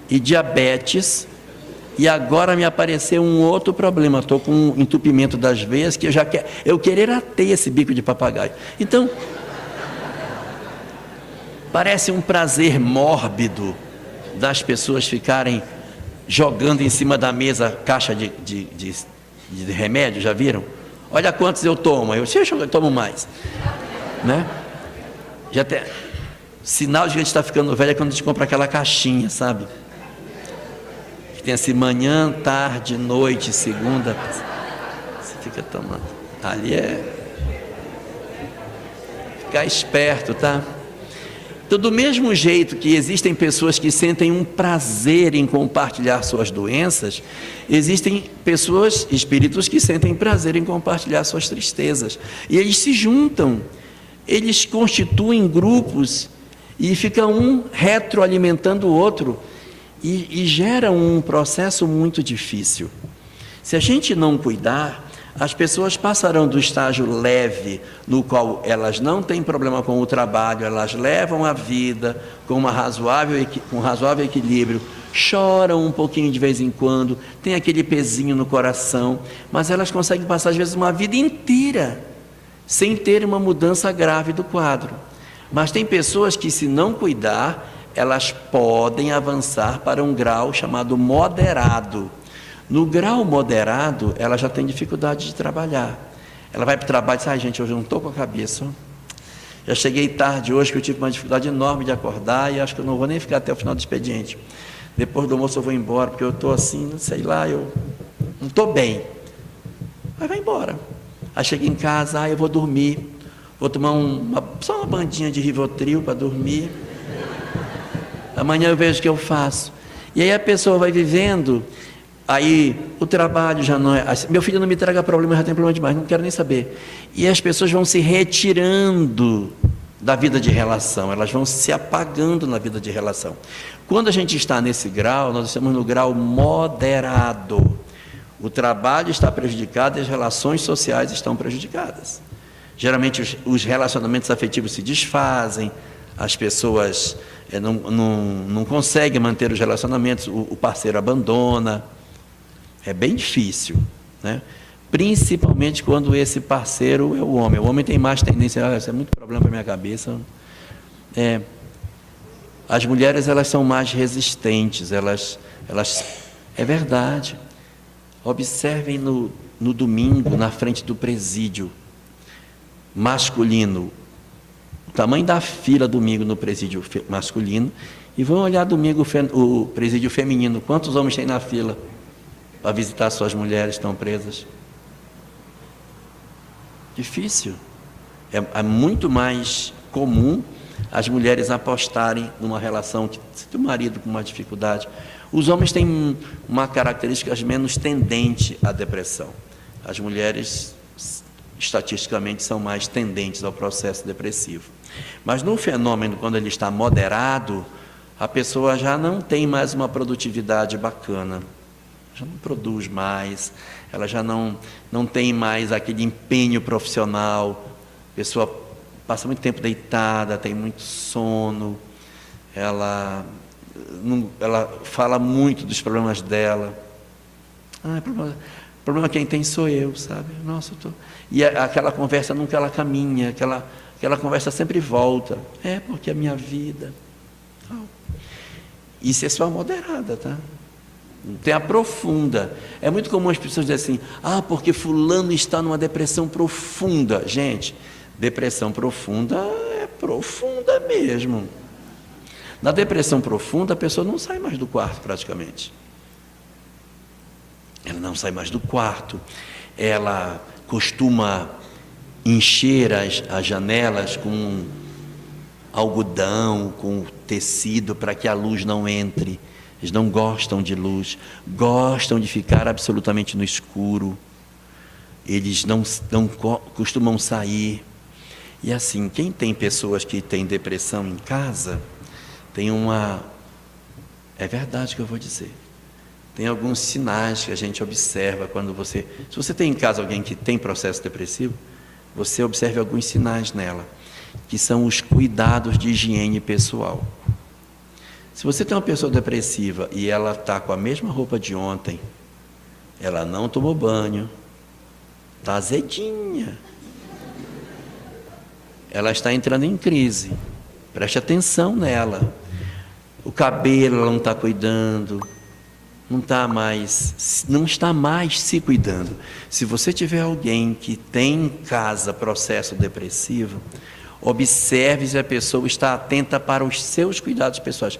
e diabetes, e agora me apareceu um outro problema, estou com um entupimento das veias, que eu querer ter esse bico de papagaio. Então, parece um prazer mórbido das pessoas ficarem jogando em cima da mesa caixa de remédio, já viram? Olha quantos eu tomo, eu tomo mais, né? Já tem sinal de que a gente está ficando velho é quando a gente compra aquela caixinha, sabe? Que tem assim, manhã, tarde, noite, segunda. Você fica tomando. Ali é ficar esperto, tá? Então, do mesmo jeito que existem pessoas que sentem um prazer em compartilhar suas doenças, existem pessoas, espíritos, que sentem prazer em compartilhar suas tristezas. E eles se juntam, eles constituem grupos e fica um retroalimentando o outro e gera um processo muito difícil. Se a gente não cuidar, as pessoas passarão do estágio leve, no qual elas não têm problema com o trabalho, elas levam a vida com um razoável equilíbrio, choram um pouquinho de vez em quando, tem aquele pezinho no coração, mas elas conseguem passar às vezes uma vida inteira sem ter uma mudança grave do quadro. Mas tem pessoas que, se não cuidar, elas podem avançar para um grau chamado moderado. No grau moderado, ela já tem dificuldade de trabalhar. Ela vai para o trabalho e diz: gente, hoje eu não estou com a cabeça. Já cheguei tarde hoje, que eu tive uma dificuldade enorme de acordar e acho que eu não vou nem ficar até o final do expediente. Depois do almoço eu vou embora, porque eu estou assim, sei lá, eu não estou bem. Aí vai embora. Aí chega em casa, eu vou dormir. Vou tomar só uma bandinha de Rivotril para dormir. Amanhã eu vejo o que eu faço. E aí a pessoa vai vivendo. Aí o trabalho já não é... Meu filho não me traga problema, eu já tenho problema demais, não quero nem saber. E as pessoas vão se retirando da vida de relação, elas vão se apagando na vida de relação. Quando a gente está nesse grau, nós estamos no grau moderado. O trabalho está prejudicado e as relações sociais estão prejudicadas. Geralmente os relacionamentos afetivos se desfazem, as pessoas não conseguem manter os relacionamentos, o parceiro abandona. É bem difícil, né? Principalmente quando esse parceiro é o homem. O homem tem mais tendência, isso é muito problema para a minha cabeça. As mulheres, elas são mais resistentes, elas é verdade. Observem no domingo, na frente do presídio masculino, o tamanho da fila domingo no presídio masculino, e vão olhar domingo o presídio feminino, quantos homens tem na fila para visitar suas mulheres que estão presas. Difícil. É muito mais comum as mulheres apostarem numa relação que, se tem um marido com uma dificuldade. Os homens têm uma característica menos tendente à depressão. As mulheres, estatisticamente, são mais tendentes ao processo depressivo. Mas no fenômeno, quando ele está moderado, a pessoa já não tem mais uma produtividade bacana, já não produz mais, ela já não tem mais aquele empenho profissional, a pessoa passa muito tempo deitada, tem muito sono, ela fala muito dos problemas dela. Problema quem tem sou eu, sabe? Nossa, E aquela conversa nunca ela caminha, aquela conversa sempre volta. Porque a minha vida... Isso é só moderada, tá? Não tem a profunda. É muito comum as pessoas dizerem assim: porque fulano está numa depressão profunda. Gente, depressão profunda é profunda mesmo. Na depressão profunda, a pessoa não sai mais do quarto praticamente. Ela não sai mais do quarto. Ela costuma encher as janelas com algodão, com tecido, para que a luz não entre. Eles não gostam de luz, gostam de ficar absolutamente no escuro. Eles não costumam sair. E assim, quem tem pessoas que têm depressão em casa, tem é verdade que eu vou dizer. Tem alguns sinais que a gente observa quando se você tem em casa alguém que tem processo depressivo, você observe alguns sinais nela, que são os cuidados de higiene pessoal. Se você tem uma pessoa depressiva e ela está com a mesma roupa de ontem, ela não tomou banho, está azedinha, ela está entrando em crise, preste atenção nela. O cabelo ela não está cuidando, não está mais se cuidando. Se você tiver alguém que tem em casa processo depressivo, observe se a pessoa está atenta para os seus cuidados pessoais.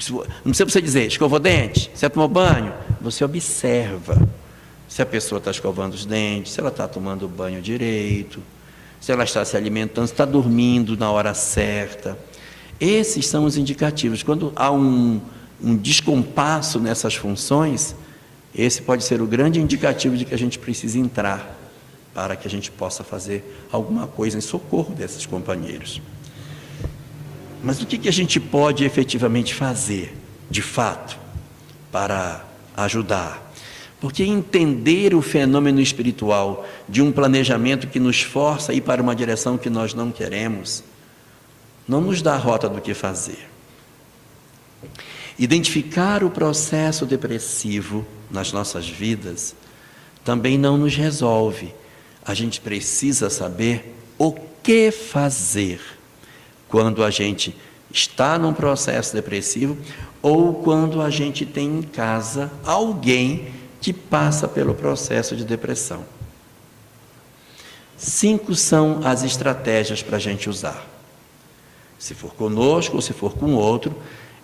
Não precisa você dizer: escovou dente, você tomou banho. Você observa se a pessoa está escovando os dentes, se ela está tomando banho direito, se ela está se alimentando, se está dormindo na hora certa. Esses são os indicativos. Quando há um descompasso nessas funções, esse pode ser o grande indicativo de que a gente precisa entrar para que a gente possa fazer alguma coisa em socorro desses companheiros. Mas o que a gente pode efetivamente fazer, de fato, para ajudar? Porque entender o fenômeno espiritual de um planejamento que nos força a ir para uma direção que nós não queremos, não nos dá a rota do que fazer. Identificar o processo depressivo nas nossas vidas também não nos resolve. A gente precisa saber o que fazer quando a gente está num processo depressivo ou quando a gente tem em casa alguém que passa pelo processo de depressão. 5 são as estratégias para a gente usar. Se for conosco ou se for com outro,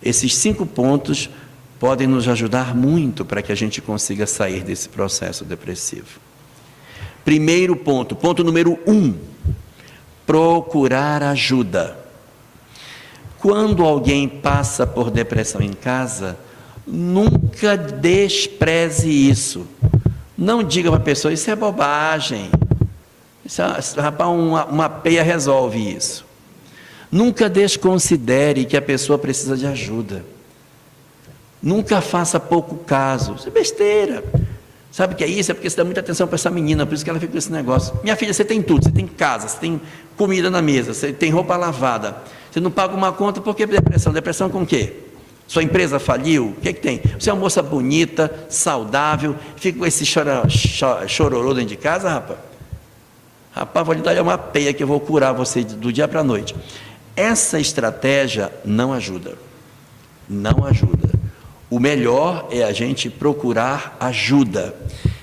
esses 5 pontos podem nos ajudar muito para que a gente consiga sair desse processo depressivo. Primeiro ponto, ponto número 1, procurar ajuda. Quando alguém passa por depressão em casa, nunca despreze isso. Não diga para a pessoa, isso é bobagem. Rapaz, uma peia resolve isso. Nunca desconsidere que a pessoa precisa de ajuda. Nunca faça pouco caso. Isso é besteira. Sabe o que é isso? É porque você dá muita atenção para essa menina, por isso que ela fica com esse negócio. Minha filha, você tem tudo, você tem casa, você tem comida na mesa, você tem roupa lavada. Você não paga uma conta, por que depressão? Depressão com o quê? Sua empresa faliu? O que tem? Você é uma moça bonita, saudável, fica com esse chororô dentro de casa, rapaz? Rapaz, vou lhe dar uma peia que eu vou curar você do dia para a noite. Essa estratégia não ajuda. Não ajuda. O melhor é a gente procurar ajuda.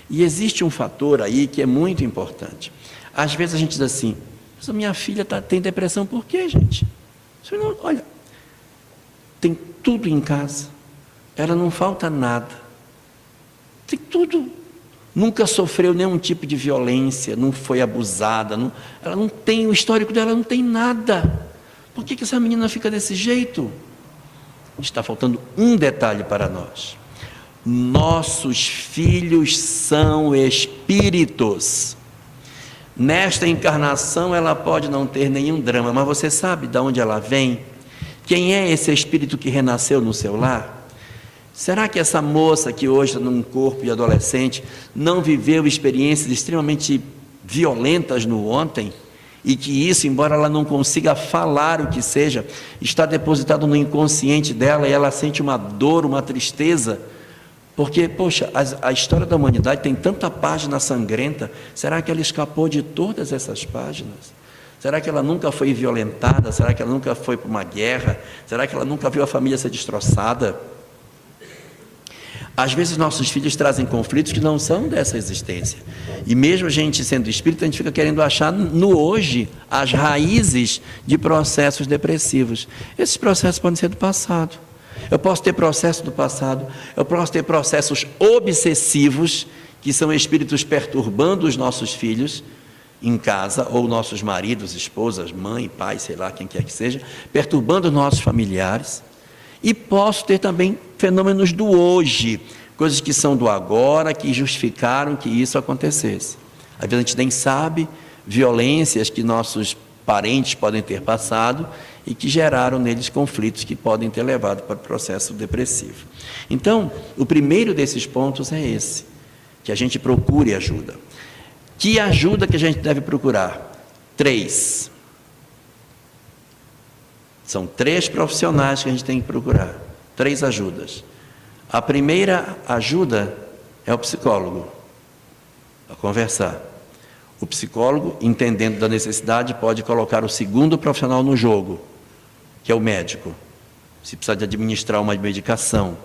E existe um fator aí que é muito importante. Às vezes a gente diz assim, minha filha tem depressão, por quê, gente? Não, olha, tem tudo em casa, ela não falta nada, tem tudo, nunca sofreu nenhum tipo de violência, não foi abusada, ela não tem, o histórico dela não tem nada. Por que essa menina fica desse jeito? Está faltando um detalhe para nós. Nossos filhos são espíritos. Nesta encarnação ela pode não ter nenhum drama, mas você sabe de onde ela vem? Quem é esse espírito que renasceu no seu lar? Será que essa moça que hoje está num corpo de adolescente não viveu experiências extremamente violentas no ontem? E que isso, embora ela não consiga falar o que seja, está depositado no inconsciente dela e ela sente uma dor, uma tristeza? Porque, poxa, a história da humanidade tem tanta página sangrenta, será que ela escapou de todas essas páginas? Será que ela nunca foi violentada? Será que ela nunca foi para uma guerra? Será que ela nunca viu a família ser destroçada? Às vezes nossos filhos trazem conflitos que não são dessa existência. E mesmo a gente sendo espírita, a gente fica querendo achar no hoje as raízes de processos depressivos. Esses processos podem ser do passado. Eu posso ter processo do passado, eu posso ter processos obsessivos, que são espíritos perturbando os nossos filhos em casa, ou nossos maridos, esposas, mãe, pai, sei lá, quem quer que seja, perturbando nossos familiares. E posso ter também fenômenos do hoje, coisas que são do agora, que justificaram que isso acontecesse. Às vezes a gente nem sabe, violências que nossos parentes podem ter passado e que geraram neles conflitos que podem ter levado para o processo depressivo. Então, o primeiro desses pontos é esse, que a gente procure ajuda. Que ajuda que a gente deve procurar? 3. São 3 profissionais que a gente tem que procurar, 3 ajudas. A primeira ajuda é o psicólogo, a conversar. O psicólogo, entendendo da necessidade, pode colocar o segundo profissional no jogo, que é o médico. Se precisar de administrar uma medicação.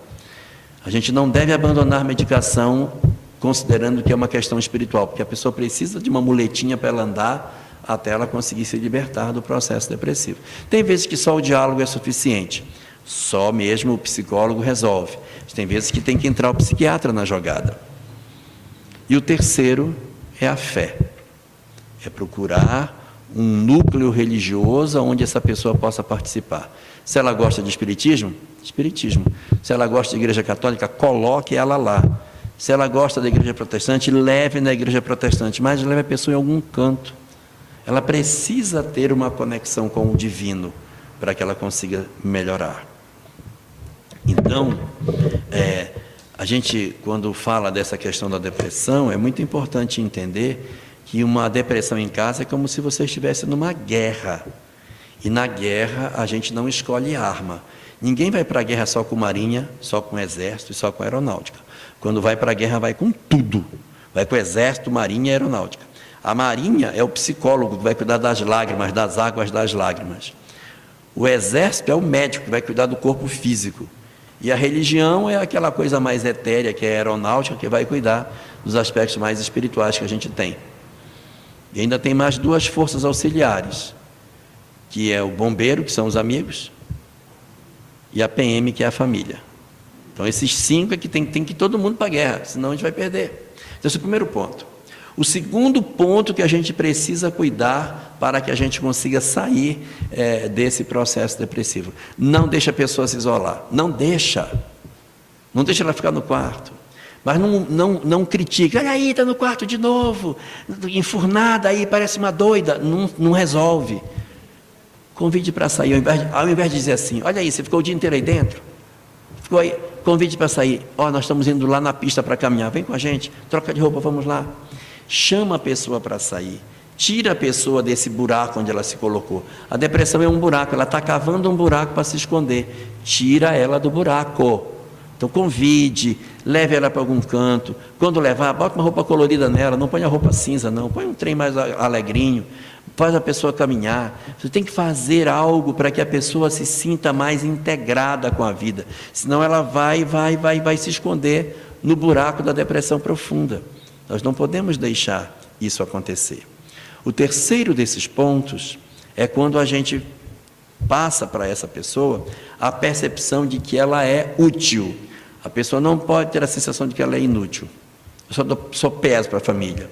A gente não deve abandonar medicação considerando que é uma questão espiritual, porque a pessoa precisa de uma muletinha para ela andar até ela conseguir se libertar do processo depressivo. Tem vezes que só o diálogo é suficiente, só mesmo o psicólogo resolve. Tem vezes que tem que entrar o psiquiatra na jogada. E o terceiro é a fé, é procurar um núcleo religioso onde essa pessoa possa participar. Se ela gosta de espiritismo, espiritismo. Se ela gosta de igreja católica, coloque ela lá. Se ela gosta da igreja protestante, leve na igreja protestante, mas leve a pessoa em algum canto. Ela precisa ter uma conexão com o divino para que ela consiga melhorar. Então, a gente, quando fala dessa questão da depressão, é muito importante entender que uma depressão em casa é como se você estivesse numa guerra. E na guerra a gente não escolhe arma. Ninguém vai para a guerra só com marinha, só com exército e só com aeronáutica. Quando vai para a guerra vai com tudo. Vai com exército, marinha e aeronáutica. A marinha é o psicólogo que vai cuidar das lágrimas, das águas das lágrimas. O exército é o médico que vai cuidar do corpo físico. E a religião é aquela coisa mais etérea, que é a aeronáutica, que vai cuidar dos aspectos mais espirituais que a gente tem. E ainda tem mais duas forças auxiliares, que é o bombeiro, que são os amigos, e a PM, que é a família. Então, esses 5 é que tem que ir todo mundo para a guerra, senão a gente vai perder. Então, esse é o primeiro ponto. O segundo ponto que a gente precisa cuidar para que a gente consiga sair desse processo depressivo. Não deixa a pessoa se isolar. Não deixa ela ficar no quarto. Mas não critique. Olha aí, está no quarto de novo, enfurnada aí, parece uma doida. Não resolve. Convide para sair, ao invés de dizer assim, olha aí, você ficou o dia inteiro aí dentro? Ficou aí, convide para sair. Nós estamos indo lá na pista para caminhar, vem com a gente, troca de roupa, vamos lá. Chama a pessoa para sair, tira a pessoa desse buraco onde ela se colocou. A depressão é um buraco, ela está cavando um buraco para se esconder. Tira ela do buraco. Então convide, leve ela para algum canto. Quando levar, bota uma roupa colorida nela, não põe a roupa cinza não, põe um trem mais alegrinho, faz a pessoa caminhar. Você tem que fazer algo para que a pessoa se sinta mais integrada com a vida, senão ela vai se esconder no buraco da depressão profunda. Nós não podemos deixar isso acontecer. O terceiro desses pontos é quando a gente passa para essa pessoa a percepção de que ela é útil. A pessoa não pode ter a sensação de que ela é inútil. Eu sou peso para a família.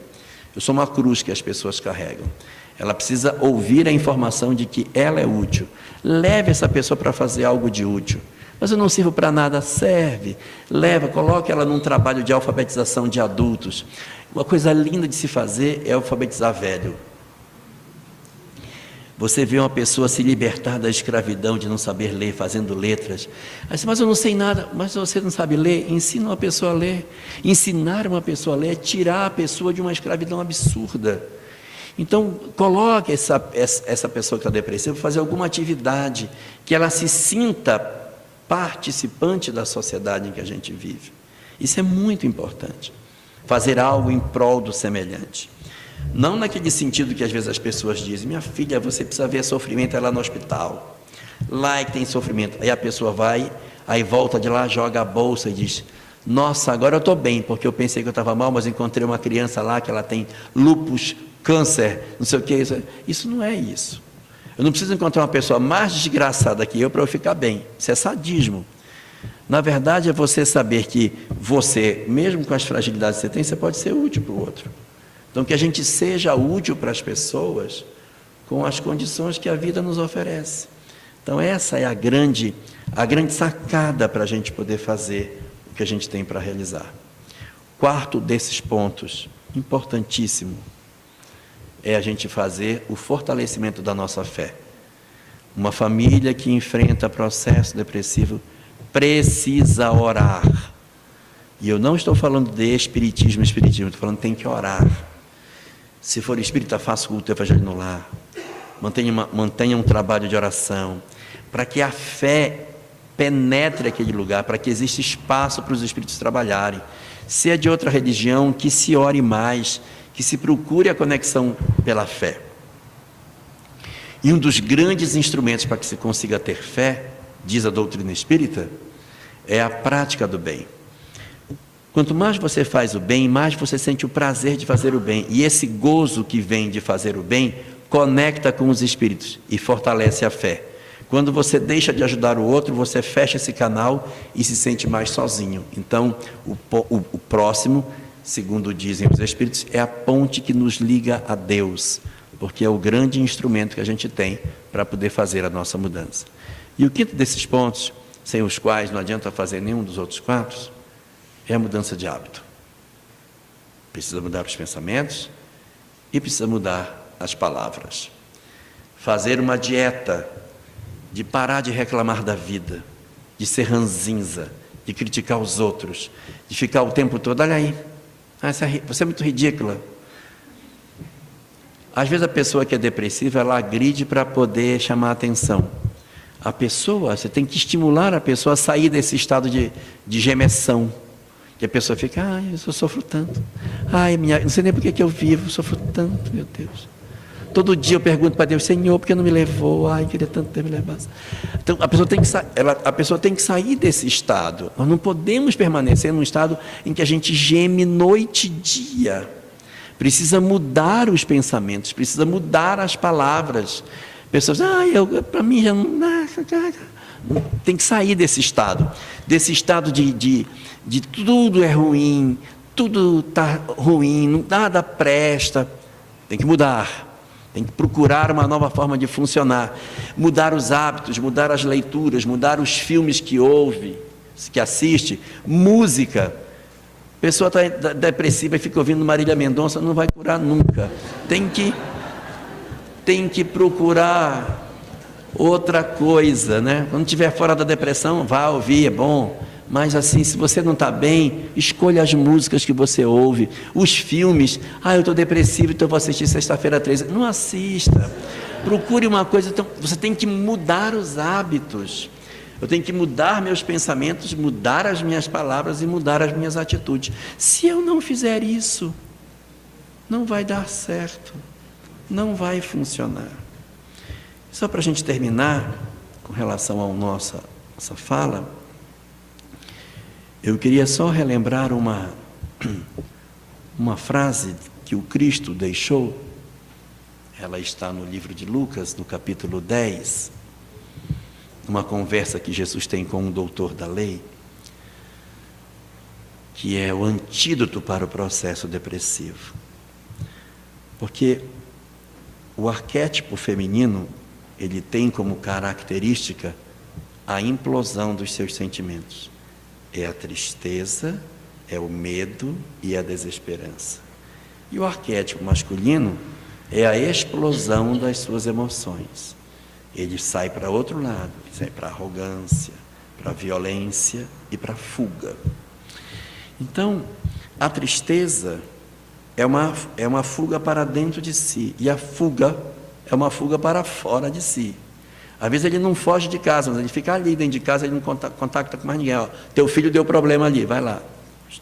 Eu sou uma cruz que as pessoas carregam. Ela precisa ouvir a informação de que ela é útil. Leve essa pessoa para fazer algo de útil. Mas eu não sirvo para nada, serve. Leva, coloque ela num trabalho de alfabetização de adultos. Uma coisa linda de se fazer é alfabetizar velho. Você vê uma pessoa se libertar da escravidão de não saber ler, fazendo letras. Mas eu não sei nada. Mas você não sabe ler? Ensina uma pessoa a ler. Ensinar uma pessoa a ler é tirar a pessoa de uma escravidão absurda. Então, coloque essa pessoa que está depressiva para fazer alguma atividade, que ela se sinta participante da sociedade em que a gente vive. Isso é muito importante. Fazer algo em prol do semelhante. Não naquele sentido que às vezes as pessoas dizem, minha filha, você precisa ver sofrimento, é lá no hospital. Lá é que tem sofrimento. Aí a pessoa vai, aí volta de lá, joga a bolsa e diz, nossa, agora eu estou bem, porque eu pensei que eu estava mal, mas encontrei uma criança lá que ela tem lúpus, câncer, não sei o que. Isso não é isso. Eu não preciso encontrar uma pessoa mais desgraçada que eu para eu ficar bem. Isso é sadismo. Na verdade, é você saber que você, mesmo com as fragilidades que você tem, você pode ser útil para o outro. Então, que a gente seja útil para as pessoas com as condições que a vida nos oferece. Então, essa é a grande sacada para a gente poder fazer o que a gente tem para realizar. Quarto desses pontos, importantíssimo, é a gente fazer o fortalecimento da nossa fé. Uma família que enfrenta processo depressivo precisa orar. E eu não estou falando de espiritismo, estou falando que tem que orar. Se for espírita, faça culto do evangelho no lar. Mantenha um trabalho de oração, para que a fé penetre aquele lugar, para que exista espaço para os espíritos trabalharem. Se é de outra religião, que se ore mais, que se procure a conexão pela fé. E um dos grandes instrumentos para que se consiga ter fé, diz a doutrina espírita, é a prática do bem. Quanto mais você faz o bem, mais você sente o prazer de fazer o bem. E esse gozo que vem de fazer o bem, conecta com os espíritos e fortalece a fé. Quando você deixa de ajudar o outro, você fecha esse canal e se sente mais sozinho. Então, o próximo, segundo dizem os espíritos, é a ponte que nos liga a Deus. porque é o grande instrumento que a gente tem para poder fazer a nossa mudança. E o quinto desses pontos, sem os quais não adianta fazer nenhum dos outros quatro, é a mudança de hábito. Precisa mudar os pensamentos e precisa mudar as palavras. Fazer uma dieta de parar de reclamar da vida, de ser ranzinza, de criticar os outros, de ficar o tempo todo, olha aí, você é muito ridícula. Às vezes a pessoa que é depressiva, ela agride para poder chamar a atenção. A pessoa, você tem que estimular a pessoa a sair desse estado de gemessão. Que a pessoa fica, eu sofro tanto. Não sei nem por que eu vivo, sofro tanto, meu Deus. Todo dia eu pergunto para Deus, Senhor, por que não me levou? Queria tanto ter me levado. Então, a pessoa tem que sair desse estado. Nós não podemos permanecer num estado em que a gente geme noite e dia. Precisa mudar os pensamentos, precisa mudar as palavras. Pessoas, para mim já não dá. Tem que sair desse estado de tudo é ruim, tudo está ruim, nada presta. Tem que mudar. Tem que procurar uma nova forma de funcionar, mudar os hábitos, mudar as leituras, mudar os filmes que ouve, que assiste, música. A pessoa está depressiva e fica ouvindo Marília Mendonça, não vai curar nunca. Tem que procurar outra coisa, né? Quando estiver fora da depressão, vá ouvir, é bom. Mas assim, se você não está bem, escolha as músicas que você ouve, os filmes. Eu estou depressivo, então vou assistir Sexta-feira 13. Não assista. Procure uma coisa. Então, você tem que mudar os hábitos. Eu tenho que mudar meus pensamentos, mudar as minhas palavras e mudar as minhas atitudes. Se eu não fizer isso, não vai dar certo. Não vai funcionar. Só para a gente terminar, com relação à nossa fala, eu queria só relembrar uma frase que o Cristo deixou. Ela está no livro de Lucas, no capítulo 10, uma conversa que Jesus tem com um doutor da lei, que é o antídoto para o processo depressivo. Porque o arquétipo feminino, ele tem como característica a implosão dos seus sentimentos. É a tristeza, é o medo e a desesperança. E o arquétipo masculino é a explosão das suas emoções. Ele sai para outro lado, sai para a arrogância, para a violência e para a fuga. Então, a tristeza é uma fuga para dentro de si, e a fuga é uma fuga para fora de si. Às vezes ele não foge de casa, mas ele fica ali dentro de casa, ele não contacta com mais ninguém. Teu filho deu problema ali, vai lá.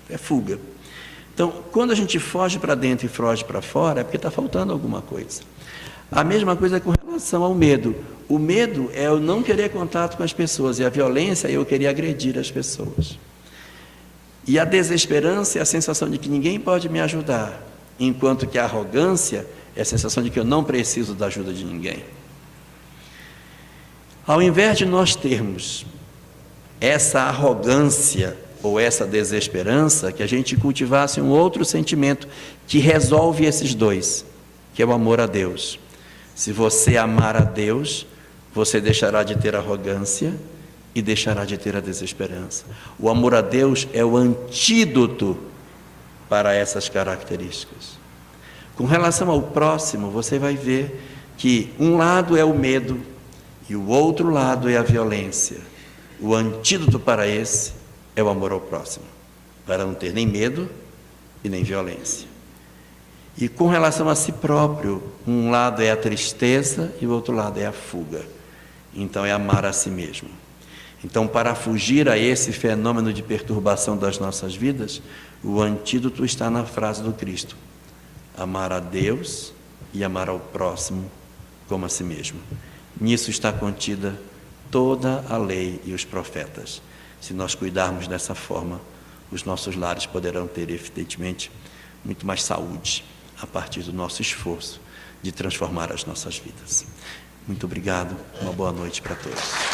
É fuga. Então, quando a gente foge para dentro e foge para fora, é porque está faltando alguma coisa. A mesma coisa com relação ao medo. O medo é eu não querer contato com as pessoas, e a violência é eu querer agredir as pessoas. E a desesperança é a sensação de que ninguém pode me ajudar, enquanto que a arrogância é a sensação de que eu não preciso da ajuda de ninguém. Ao invés de nós termos essa arrogância ou essa desesperança, que a gente cultivasse um outro sentimento que resolve esses dois, que é o amor a Deus. Se você amar a Deus, você deixará de ter arrogância e deixará de ter a desesperança. O amor a Deus é o antídoto para essas características. Com relação ao próximo, você vai ver que um lado é o medo e o outro lado é a violência. O antídoto para esse é o amor ao próximo, para não ter nem medo e nem violência. E com relação a si próprio, um lado é a tristeza e o outro lado é a fuga. Então é amar a si mesmo. Então, para fugir a esse fenômeno de perturbação das nossas vidas, o antídoto está na frase do Cristo: amar a Deus e amar ao próximo como a si mesmo. Nisso está contida toda a lei e os profetas. Se nós cuidarmos dessa forma, os nossos lares poderão ter, evidentemente, muito mais saúde a partir do nosso esforço de transformar as nossas vidas. Muito obrigado, uma boa noite para todos.